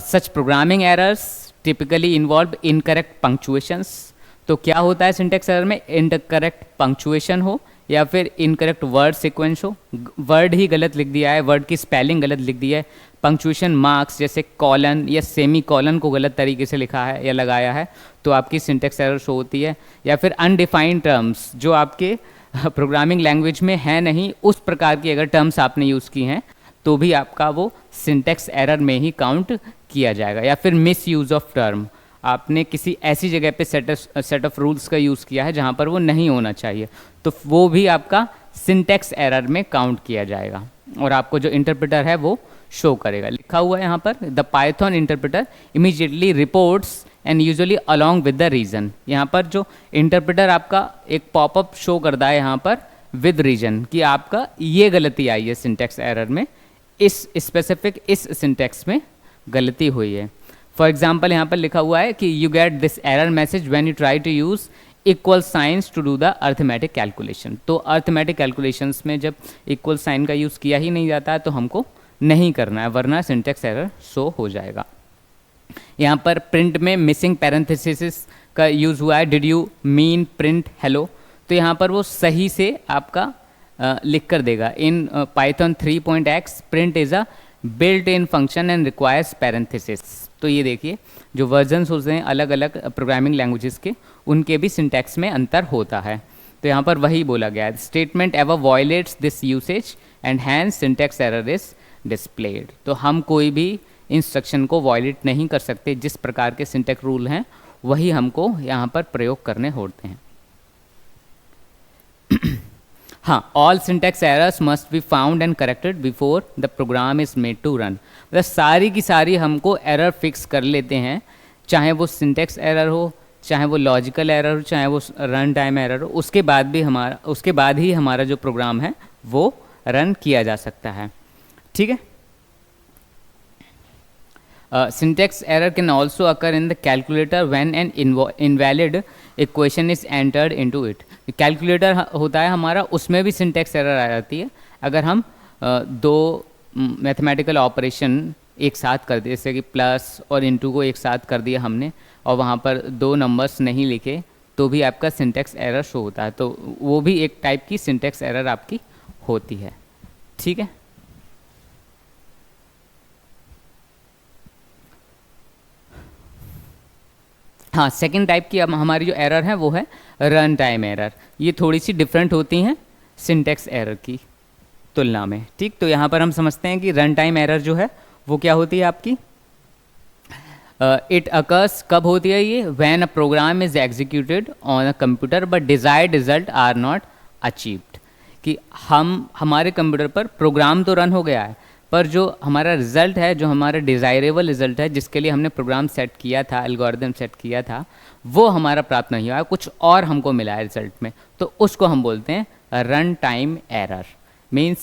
Such programming errors typically involve incorrect punctuations. तो क्या होता है सिंटैक्स एरर में, इनकरेक्ट पंक्चुएशन हो या फिर इनकरेक्ट वर्ड सीक्वेंस हो, वर्ड ही गलत लिख दिया है, वर्ड की स्पेलिंग गलत लिख दी है, पंक्चुएशन मार्क्स जैसे कॉलन या सेमी कॉलन को गलत तरीके से लिखा है या लगाया है तो आपकी सिंटैक्स एरर शो होती है। या फिर अनडिफाइंड टर्म्स जो आपके प्रोग्रामिंग लैंग्वेज में है नहीं, उस प्रकार की अगर टर्म्स आपने यूज़ की हैं तो भी आपका वो सिंटेक्स एरर में ही काउंट किया जाएगा। या फिर मिस यूज़ ऑफ टर्म, आपने किसी ऐसी जगह पे सेट ऑफ रूल्स का यूज़ किया है जहाँ पर वो नहीं होना चाहिए, तो वो भी आपका सिंटेक्स एरर में काउंट किया जाएगा और आपको जो इंटरप्रेटर है वो शो करेगा। लिखा हुआ है यहाँ पर, the Python interpreter immediately reports and usually along with the reason. यहाँ पर जो इंटरप्रेटर आपका एक पॉपअप शो करता है यहाँ पर विद रीजन कि आपका ये गलती आई है सिंटेक्स एरर में, इस स्पेसिफिक इस सिंटेक्स में गलती हुई है। फॉर एग्जाम्पल यहाँ पर लिखा हुआ है कि you get this error message when you try to use equal signs to do the arithmetic calculation. तो अर्थमेटिक कैलकुलेशंस में जब इक्वल साइन का यूज़ किया ही नहीं जाता है तो हमको नहीं करना है, वरना सिंटेक्स एरर शो हो जाएगा। यहाँ पर प्रिंट में मिसिंग पैरेंथेसिस का यूज़ हुआ है, did you mean print hello, तो यहाँ पर वो सही से आपका लिख कर देगा। In Python 3.x print is a built in function and requires parenthesis. तो ये देखिए जो वर्जन्स होते हैं अलग अलग प्रोग्रामिंग लैंग्वेजेस के, उनके भी सिंटैक्स में अंतर होता है। तो यहाँ पर वही बोला गया है, statement ever violates this usage and hence syntax error is displayed. तो हम कोई भी इंस्ट्रक्शन को वॉयलेट नहीं कर सकते, जिस प्रकार के सिंटैक्स रूल हैं वही हमको यहाँ पर प्रयोग करने होते हैं। हाँ, all syntax errors must be found and corrected before the program is made to run. मतलब सारी की सारी हमको एरर फिक्स कर लेते हैं, चाहे वो सिंटैक्स एरर हो, चाहे वो लॉजिकल एरर हो, चाहे वो रन टाइम एरर हो, उसके बाद ही हमारा जो प्रोग्राम है वो रन किया जा सकता है। ठीक है। Syntax error can also occur in the calculator when an invalid equation is entered into it. Calculator होता है हमारा, उसमें भी सिंटैक्स एरर आ जाती है अगर हम दो मैथमेटिकल ऑपरेशन एक साथ कर दिए, जैसे कि प्लस और इनटू को एक साथ कर दिया हमने और वहाँ पर दो नंबर्स नहीं लिखे, तो भी आपका सिंटैक्स एरर शो होता है। तो वो भी एक टाइप की सिंटैक्स एरर आपकी होती है। ठीक है। हाँ, सेकंड टाइप की अब हमारी जो एरर है वो है रन टाइम एरर। ये थोड़ी सी डिफरेंट होती हैं सिंटैक्स एरर की तुलना में। ठीक, तो यहाँ पर हम समझते हैं कि रन टाइम एरर जो है वो क्या होती है आपकी, इट अकर्स कब होती है ये, when a program is executed on a computer but desired result are not achieved. कि हमारे कंप्यूटर पर प्रोग्राम तो रन हो गया है, पर जो हमारा रिजल्ट है, जो हमारा डिज़ायरेबल रिजल्ट है, जिसके लिए हमने प्रोग्राम सेट किया था, एल्गोरिदम सेट किया था, वो हमारा प्राप्त नहीं हुआ है, कुछ और हमको मिला है रिजल्ट में, तो उसको हम बोलते हैं run time error. Means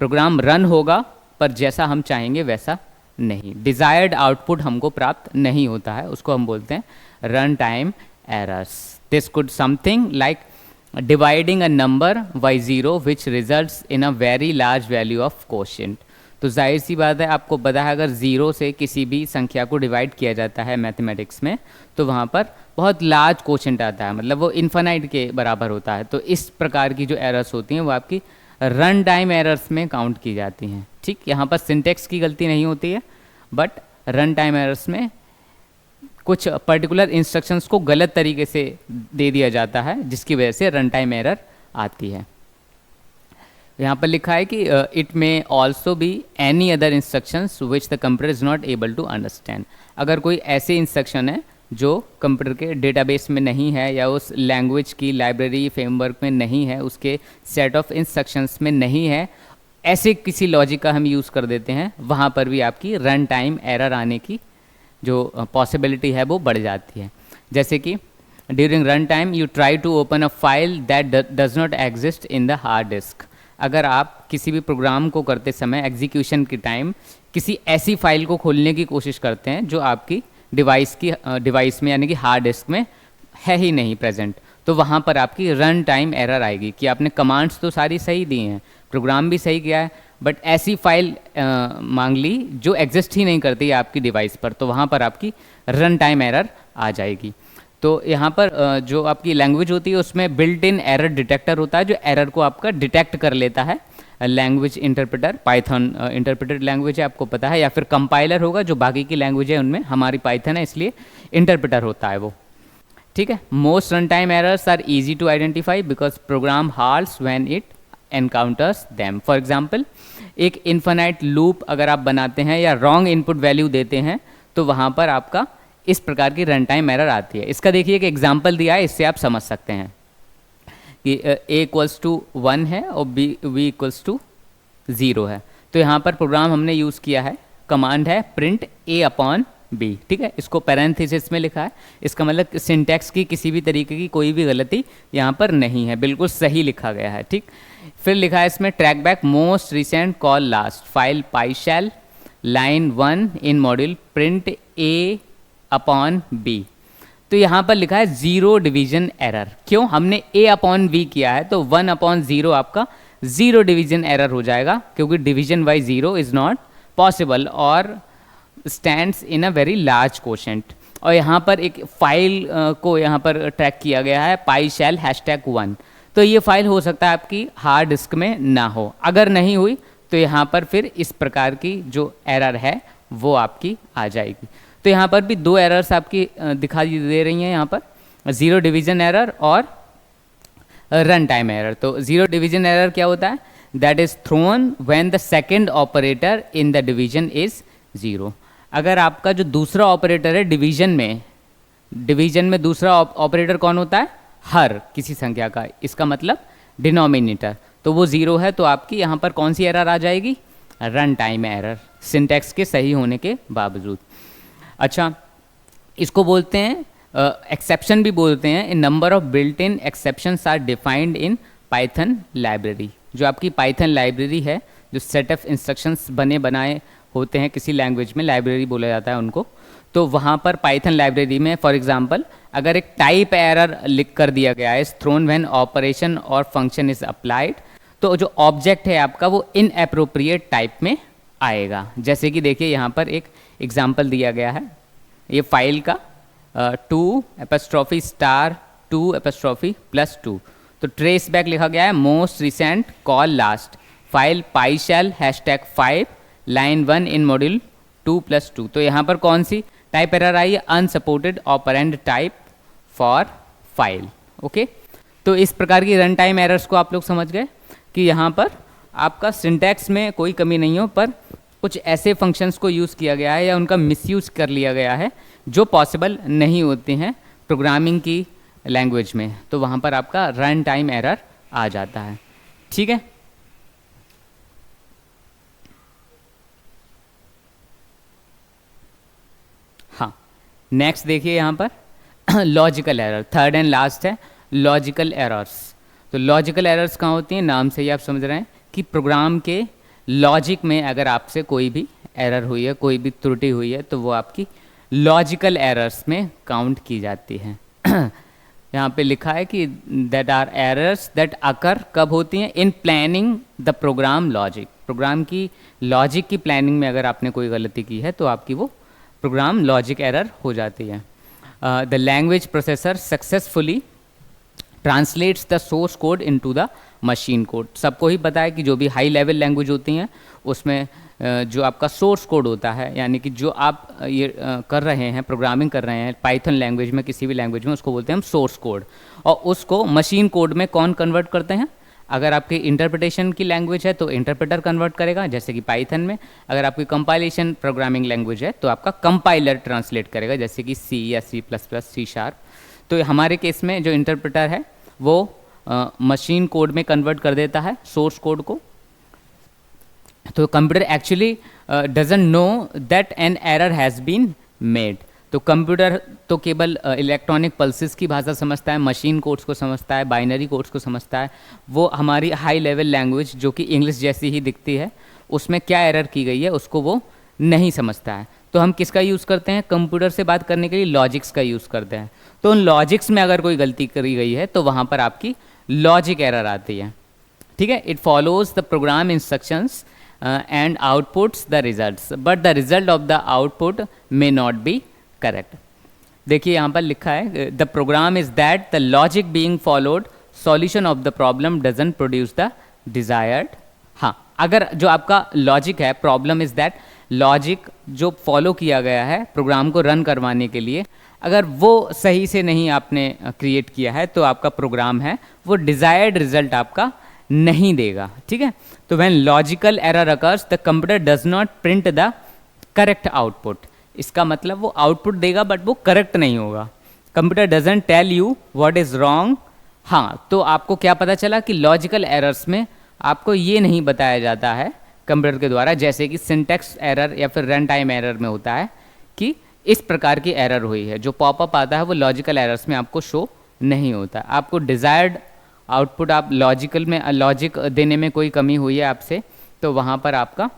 program run होगा पर जैसा हम चाहेंगे वैसा नहीं, डिज़ायर्ड आउटपुट हमको प्राप्त नहीं होता है, उसको हम बोलते हैं run time errors. This could something like dividing a number by zero which results in a very large value of quotient. तो जाहिर सी बात है, आपको पता है अगर ज़ीरो से किसी भी संख्या को डिवाइड किया जाता है मैथमेटिक्स में, तो वहाँ पर बहुत लार्ज कोशेंट आता है, मतलब वो इन्फानाइट के बराबर होता है। तो इस प्रकार की जो एरर्स होती हैं वो आपकी रन टाइम एरर्स में काउंट की जाती हैं। ठीक, यहाँ पर सिंटेक्स की गलती नहीं होती है, बट रन टाइम एरर्स में कुछ पर्टिकुलर इंस्ट्रक्शंस को गलत तरीके से दे दिया जाता है, जिसकी वजह से रन टाइम एरर आती है। यहाँ पर लिखा है कि it may also be any other instructions which the computer is not able to understand. अगर कोई ऐसे इंस्ट्रक्शन है जो कंप्यूटर के डेटाबेस में नहीं है, या उस लैंग्वेज की लाइब्रेरी फ्रेमवर्क में नहीं है, उसके सेट ऑफ इंस्ट्रक्शंस में नहीं है, ऐसे किसी लॉजिक का हम यूज़ कर देते हैं, वहाँ पर भी आपकी रन टाइम एरर आने की जो पॉसिबिलिटी है वो बढ़ जाती है। जैसे कि during run time you try to open a file that does not exist in the hard disk. अगर आप किसी भी प्रोग्राम को करते समय एग्जीक्यूशन के टाइम किसी ऐसी फाइल को खोलने की कोशिश करते हैं जो आपकी डिवाइस में यानी कि हार्ड डिस्क में है ही नहीं प्रेजेंट, तो वहाँ पर आपकी रन टाइम एरर आएगी कि आपने कमांड्स तो सारी सही दी हैं, प्रोग्राम भी सही किया है, बट ऐसी फाइल मांग ली जो एग्जिस्ट ही नहीं करती है आपकी डिवाइस पर, तो वहाँ पर आपकी रन टाइम एरर आ जाएगी। तो यहाँ पर जो आपकी लैंग्वेज होती है उसमें बिल्ट इन एरर डिटेक्टर होता है, जो एरर को आपका डिटेक्ट कर लेता है। Language interpreter, Python interpreted language है, आपको पता है, या फिर कंपाइलर होगा जो बाकी की लैंग्वेज है उनमें, हमारी पाइथन है इसलिए इंटरप्रेटर होता है वो। ठीक है। Most run time errors are easy to identify because program halts when it encounters them. For example, एक इन्फिनाइट लूप अगर आप बनाते हैं या रॉन्ग इनपुट वैल्यू देते हैं तो वहाँ पर आपका इस प्रकार की रन टाइम एरर आती है। इसका देखिए एक एग्जाम्पल दिया है, इससे आप समझ सकते हैं कि a इक्वल्स टू 1 है और b इक्वल्स टू 0 है। तो यहाँ पर प्रोग्राम हमने यूज़ किया है, कमांड है प्रिंट a अपॉन b, ठीक है। इसको पैरेंथेसिस में लिखा है, इसका मतलब सिंटैक्स की किसी भी तरीके की कोई भी गलती यहाँ पर नहीं है, बिल्कुल सही लिखा गया है, ठीक। फिर लिखा है इसमें traceback most recent call last file pi shell line 1 in module print a upon b। तो यहाँ पर लिखा है 0 डिवीजन एरर। क्यों? हमने a अपॉन v किया है तो 1 अपॉन 0 आपका 0 डिवीजन एरर हो जाएगा, क्योंकि division by 0 is not possible और stands in a very large quotient. और यहाँ पर एक फाइल को यहाँ पर ट्रैक किया गया है पाई शैल #1। तो ये फाइल हो सकता है आपकी हार्ड डिस्क में ना हो, अगर नहीं हुई तो यहाँ पर फिर इस प्रकार की जो एरर है वो आपकी आ जाएगी। तो यहाँ पर भी 2 एरर्स आपकी दिखाई दे रही हैं, यहाँ पर 0 डिवीजन एरर और रन टाइम एरर। तो 0 डिवीजन एरर क्या होता है? That is throne when the second operator in the division is 0। अगर आपका जो दूसरा ऑपरेटर है डिवीजन में दूसरा ऑपरेटर कौन होता है? हर किसी संख्या का, इसका मतलब डिनोमिनेटर, तो वो 0 है तो आपकी यहाँ पर कौन सी एरर आ जाएगी? रन टाइम एरर, सिंटैक्स के सही होने के बावजूद। अच्छा, इसको बोलते हैं एक्सेप्शन भी बोलते हैं। In number of built in exceptions are defined in Python library. जो आपकी पाइथन लाइब्रेरी है, जो सेट ऑफ इंस्ट्रक्शंस बनाए होते हैं किसी लैंग्वेज में, लाइब्रेरी बोला जाता है उनको। तो वहाँ पर पाइथन लाइब्रेरी में फॉर एग्जांपल अगर एक टाइप एरर लिख कर दिया गया है थ्रोन व्हेन ऑपरेशन और फंक्शन इज अप्लाइड, तो जो ऑब्जेक्ट है आपका वो इनएप्रोप्रिएट टाइप में आएगा। जैसे कि देखिए यहाँ पर एक एग्जाम्पल दिया गया है, ये फाइल का 2***2+2। तो ट्रेस बैक लिखा गया है most recent call last file pi shell #5 line 1 in module 2+2। तो यहाँ पर कौन सी टाइप एरर आई है? Unsupported operand type for file. Okay, तो इस प्रकार की रन टाइम एरर्स को आप लोग समझ गए कि यहाँ पर आपका सिंटैक्स में कोई कमी नहीं हो, पर कुछ ऐसे फंक्शंस को यूज़ किया गया है या उनका मिसयूज़ कर लिया गया है जो पॉसिबल नहीं होते हैं प्रोग्रामिंग की लैंग्वेज में, तो वहाँ पर आपका रन टाइम एरर आ जाता है। ठीक है, हाँ, नेक्स्ट देखिए यहाँ पर logical error, third and last है लॉजिकल एरर्स। तो लॉजिकल एरर्स कहाँ होती हैं? नाम से ही आप समझ रहे हैं कि प्रोग्राम के लॉजिक में अगर आपसे कोई भी एरर हुई है, कोई भी त्रुटि हुई है, तो वो आपकी लॉजिकल एरर्स में काउंट की जाती है। यहाँ पे लिखा है कि that are errors that occur कब होती हैं? In planning the program logic. Program की लॉजिक की प्लानिंग में अगर आपने कोई गलती की है तो आपकी वो प्रोग्राम लॉजिक एरर हो जाती है। The language processor successfully translates the source code into the machine code. सबको ही पता है कि जो भी हाई लेवल लैंग्वेज होती हैं उसमें जो आपका सोर्स कोड होता है, यानी कि जो आप ये कर रहे हैं, प्रोग्रामिंग कर रहे हैं पाइथन लैंग्वेज में, किसी भी लैंग्वेज में, उसको बोलते हैं हम सोर्स कोड। और उसको मशीन कोड में कौन कन्वर्ट करते हैं? अगर आपकी इंटरप्रिटेशन की लैंग्वेज है तो इंटरप्रेटर कन्वर्ट करेगा, जैसे कि पाइथन में। अगर आपकी कंपाइलेशन प्रोग्रामिंग लैंग्वेज है तो आपका कंपाइलर ट्रांसलेट करेगा, जैसे कि सी या C++, C#। तो हमारे केस में जो इंटरप्रेटर है वो मशीन कोड में कन्वर्ट कर देता है सोर्स कोड को। तो computer actually doesn't know that an error has been made. तो कंप्यूटर तो केवल इलेक्ट्रॉनिक पल्सेस की भाषा समझता है, मशीन कोड्स को समझता है, बाइनरी कोड्स को समझता है। वो हमारी हाई लेवल लैंग्वेज जो कि इंग्लिश जैसी ही दिखती है, उसमें क्या एरर की गई है उसको वो नहीं समझता है। तो हम किसका यूज़ करते हैं कंप्यूटर से बात करने के लिए? लॉजिक्स का यूज़ करते हैं। तो उन लॉजिक्स में अगर कोई गलती करी गई है तो वहाँ पर आपकी लॉजिक एरर आती है। ठीक है, it follows the program instructions and outputs the results but the result of the output may not be correct। देखिए यहाँ पर लिखा है the program is that the logic being followed solution of the problem doesn't produce the desired। हाँ, अगर जो आपका logic है, प्रॉब्लम इज दैट लॉजिक जो फॉलो किया गया है प्रोग्राम को रन करवाने के लिए, अगर वो सही से नहीं आपने क्रिएट किया है तो आपका प्रोग्राम है वो डिज़ायर्ड रिजल्ट आपका नहीं देगा, ठीक है। तो when logical error occurs the computer does not print the correct output, इसका मतलब वो आउटपुट देगा बट वो करेक्ट नहीं होगा। Computer doesn't tell you what is wrong. हाँ, तो आपको क्या पता चला कि लॉजिकल एरर्स में आपको ये नहीं बताया जाता है कंप्यूटर के द्वारा, जैसे कि सिंटैक्स एरर या फिर रन टाइम एरर में होता है कि इस प्रकार की एरर हुई है। जो पॉपअप आता है वो लॉजिकल एरर्स में आपको शो नहीं होता। आपको डिज़ायर्ड आउटपुट, आप लॉजिकल में लॉजिक देने में कोई कमी हुई है आपसे, तो वहाँ पर आपका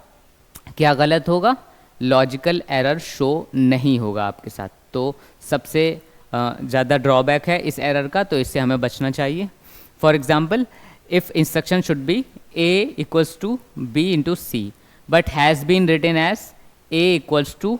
क्या गलत होगा, लॉजिकल एरर शो नहीं होगा आपके साथ। तो सबसे ज़्यादा ड्रॉबैक है इस एरर का, तो इससे हमें बचना चाहिए। For example, if instruction should be a equals to b into C but has been written as a equals to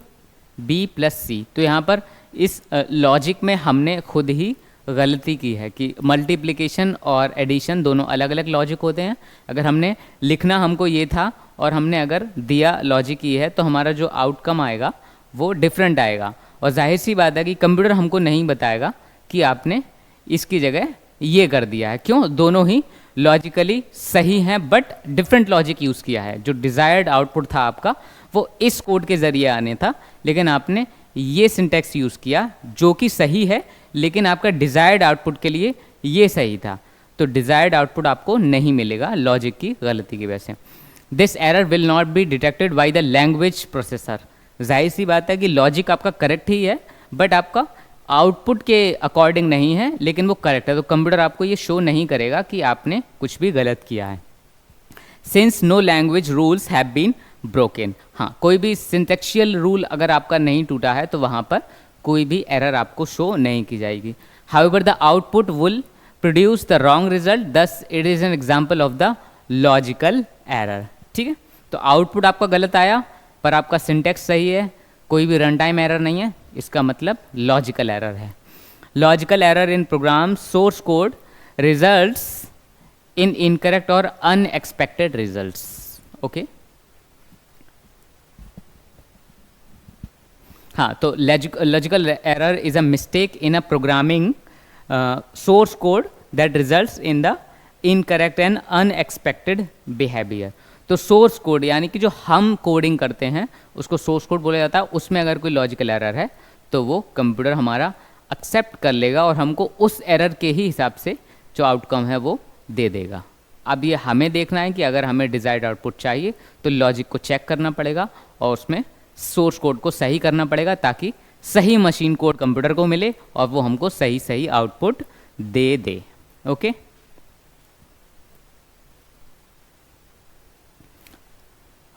b plus C, तो यहाँ पर इस लॉजिक में हमने खुद ही गलती की है कि मल्टीप्लिकेशन और एडिशन दोनों अलग अलग लॉजिक होते हैं। अगर हमने लिखना हमको ये था और हमने अगर दिया लॉजिक ये है, तो हमारा जो आउटकम आएगा वो डिफरेंट आएगा। और जाहिर सी बात है कि कंप्यूटर हमको नहीं बताएगा कि आपने इसकी जगह ये कर दिया है। क्यों? दोनों ही लॉजिकली सही हैं बट डिफरेंट लॉजिक यूज़ किया है। जो डिज़ायर्ड आउटपुट था आपका वो इस कोड के ज़रिए आने था, लेकिन आपने ये सिंटैक्स यूज़ किया जो कि सही है, लेकिन आपका डिज़ायर्ड आउटपुट के लिए ये सही था, तो डिज़ायर्ड आउटपुट आपको नहीं मिलेगा लॉजिक की गलती की वजह से। This error will not be detected by the language processor. जाहिर सी बात है कि लॉजिक आपका करेक्ट ही है बट आपका आउटपुट के अकॉर्डिंग नहीं है, लेकिन वो करेक्ट है, तो कंप्यूटर आपको ये शो नहीं करेगा कि आपने कुछ भी गलत किया है। Since no language rules have been broken, हाँ, कोई भी सिंटेक्शियल रूल अगर आपका नहीं टूटा है तो वहाँ पर कोई भी एरर आपको शो नहीं की जाएगी। However the output will produce the wrong result, thus it is an example of the logical error, ठीक है। तो आउटपुट आपका गलत आया पर आपका सिंटेक्स सही है, कोई भी रन टाइम एरर नहीं है, इसका मतलब लॉजिकल एरर है। Logical error in program source code results in incorrect or unexpected results, okay. हाँ, तो logical error is a mistake in a programming source code that results in the incorrect and unexpected behaviour. तो source code यानी कि जो हम coding करते हैं उसको सोर्स कोड बोला जाता है, उसमें अगर कोई लॉजिकल एरर है तो वो कंप्यूटर हमारा एक्सेप्ट कर लेगा और हमको उस एरर के ही हिसाब से जो आउटकम है वो दे देगा। अब ये हमें देखना है कि अगर हमें डिज़ायर्ड आउटपुट चाहिए तो लॉजिक को चेक करना पड़ेगा और उसमें सोर्स कोड को सही करना पड़ेगा ताकि सही मशीन कोड कंप्यूटर को मिले और वो हमको सही सही आउटपुट दे दे, ओके।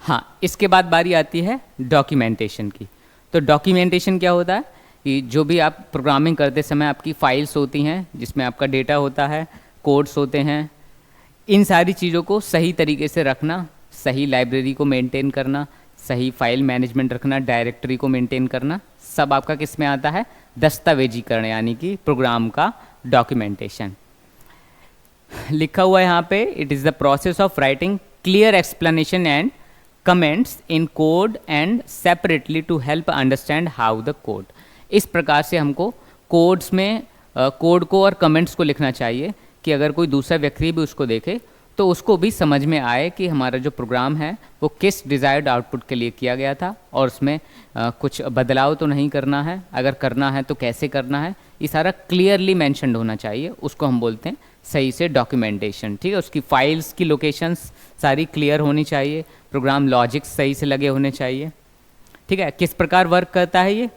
हाँ, इसके बाद बारी आती है डॉक्यूमेंटेशन की। तो डॉक्यूमेंटेशन क्या होता है कि जो भी आप प्रोग्रामिंग करते समय आपकी फाइल्स होती हैं जिसमें आपका डेटा होता है, कोड्स होते हैं, इन सारी चीज़ों को सही तरीके से रखना, सही लाइब्रेरी को मेंटेन करना, सही फाइल मैनेजमेंट रखना, डायरेक्टरी को मेंटेन करना, सब आपका किस में आता है, दस्तावेजीकरण यानी कि प्रोग्राम का डॉक्यूमेंटेशन। लिखा हुआ है यहाँ पे, it is the process of writing clear explanation and comments in code and separately to help understand how the code. इस प्रकार से हमको कोड्स में कोड को और कमेंट्स को लिखना चाहिए कि अगर कोई दूसरा व्यक्ति भी उसको देखे तो उसको भी समझ में आए कि हमारा जो प्रोग्राम है वो किस डिज़ायर्ड आउटपुट के लिए किया गया था और उसमें कुछ बदलाव तो नहीं करना है, अगर करना है तो कैसे करना है, ये सारा क्लियरली मैंशनड होना चाहिए। उसको हम बोलते हैं सही से डॉक्यूमेंटेशन, ठीक है। उसकी फाइल्स की लोकेशंस सारी क्लियर होनी चाहिए, प्रोग्राम लॉजिक्स सही से लगे होने चाहिए, ठीक है। किस प्रकार वर्क करता है ये,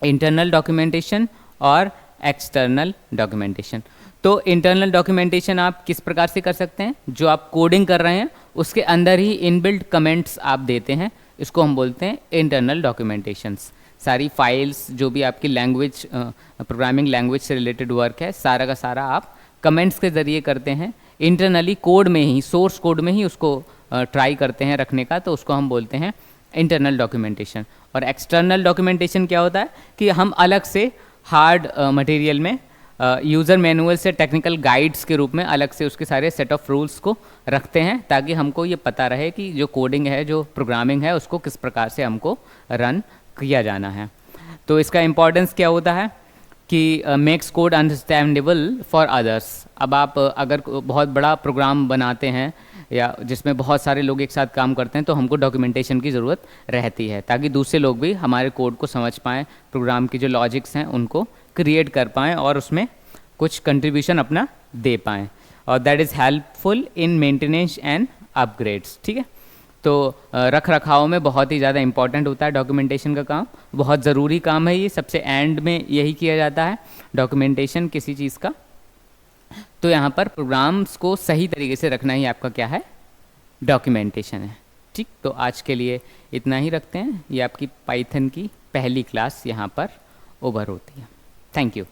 इंटरनल डॉक्यूमेंटेशन और एक्सटर्नल डॉक्यूमेंटेशन। तो इंटरनल डॉक्यूमेंटेशन आप किस प्रकार से कर सकते हैं, जो आप कोडिंग कर रहे हैं उसके अंदर ही इनबिल्ट कमेंट्स आप देते हैं, इसको हम बोलते हैं इंटरनल डॉक्यूमेंटेशंस। सारी फाइल्स जो भी आपकी लैंग्वेज प्रोग्रामिंग लैंग्वेज से रिलेटेड वर्क है सारा का सारा आप कमेंट्स के ज़रिए करते हैं, इंटरनली कोड में ही, सोर्स कोड में ही उसको ट्राई करते हैं रखने का, तो उसको हम बोलते हैं इंटरनल डॉक्यूमेंटेशन। और एक्सटर्नल डॉक्यूमेंटेशन क्या होता है कि हम अलग से हार्ड मटेरियल में यूज़र मैनुअल से टेक्निकल गाइड्स के रूप में अलग से उसके सारे सेट ऑफ रूल्स को रखते हैं ताकि हमको ये पता रहे कि जो कोडिंग है, जो प्रोग्रामिंग है, उसको किस प्रकार से हमको रन किया जाना है। तो इसका इम्पोर्टेंस क्या होता है कि makes code understandable for others. अब आप अगर बहुत बड़ा प्रोग्राम बनाते हैं या जिसमें बहुत सारे लोग एक साथ काम करते हैं तो हमको डॉक्यूमेंटेशन की ज़रूरत रहती है, ताकि दूसरे लोग भी हमारे कोड को समझ पाएँ, प्रोग्राम की जो लॉजिक्स हैं उनको क्रिएट कर पाएँ और उसमें कुछ कंट्रीब्यूशन अपना दे पाएँ, और that is helpful in maintenance and upgrades. ठीक है, तो रख रखाव में बहुत ही ज़्यादा इंपॉर्टेंट होता है डॉक्यूमेंटेशन का काम, बहुत ज़रूरी काम है ये, सबसे एंड में यही किया जाता है डॉक्यूमेंटेशन किसी चीज़ का। तो यहाँ पर प्रोग्राम्स को सही तरीके से रखना ही आपका क्या है, डॉक्यूमेंटेशन है। ठीक, तो आज के लिए इतना ही रखते हैं। ये आपकी पाइथन की पहली क्लास यहाँ पर ओवर होती है। Thank you.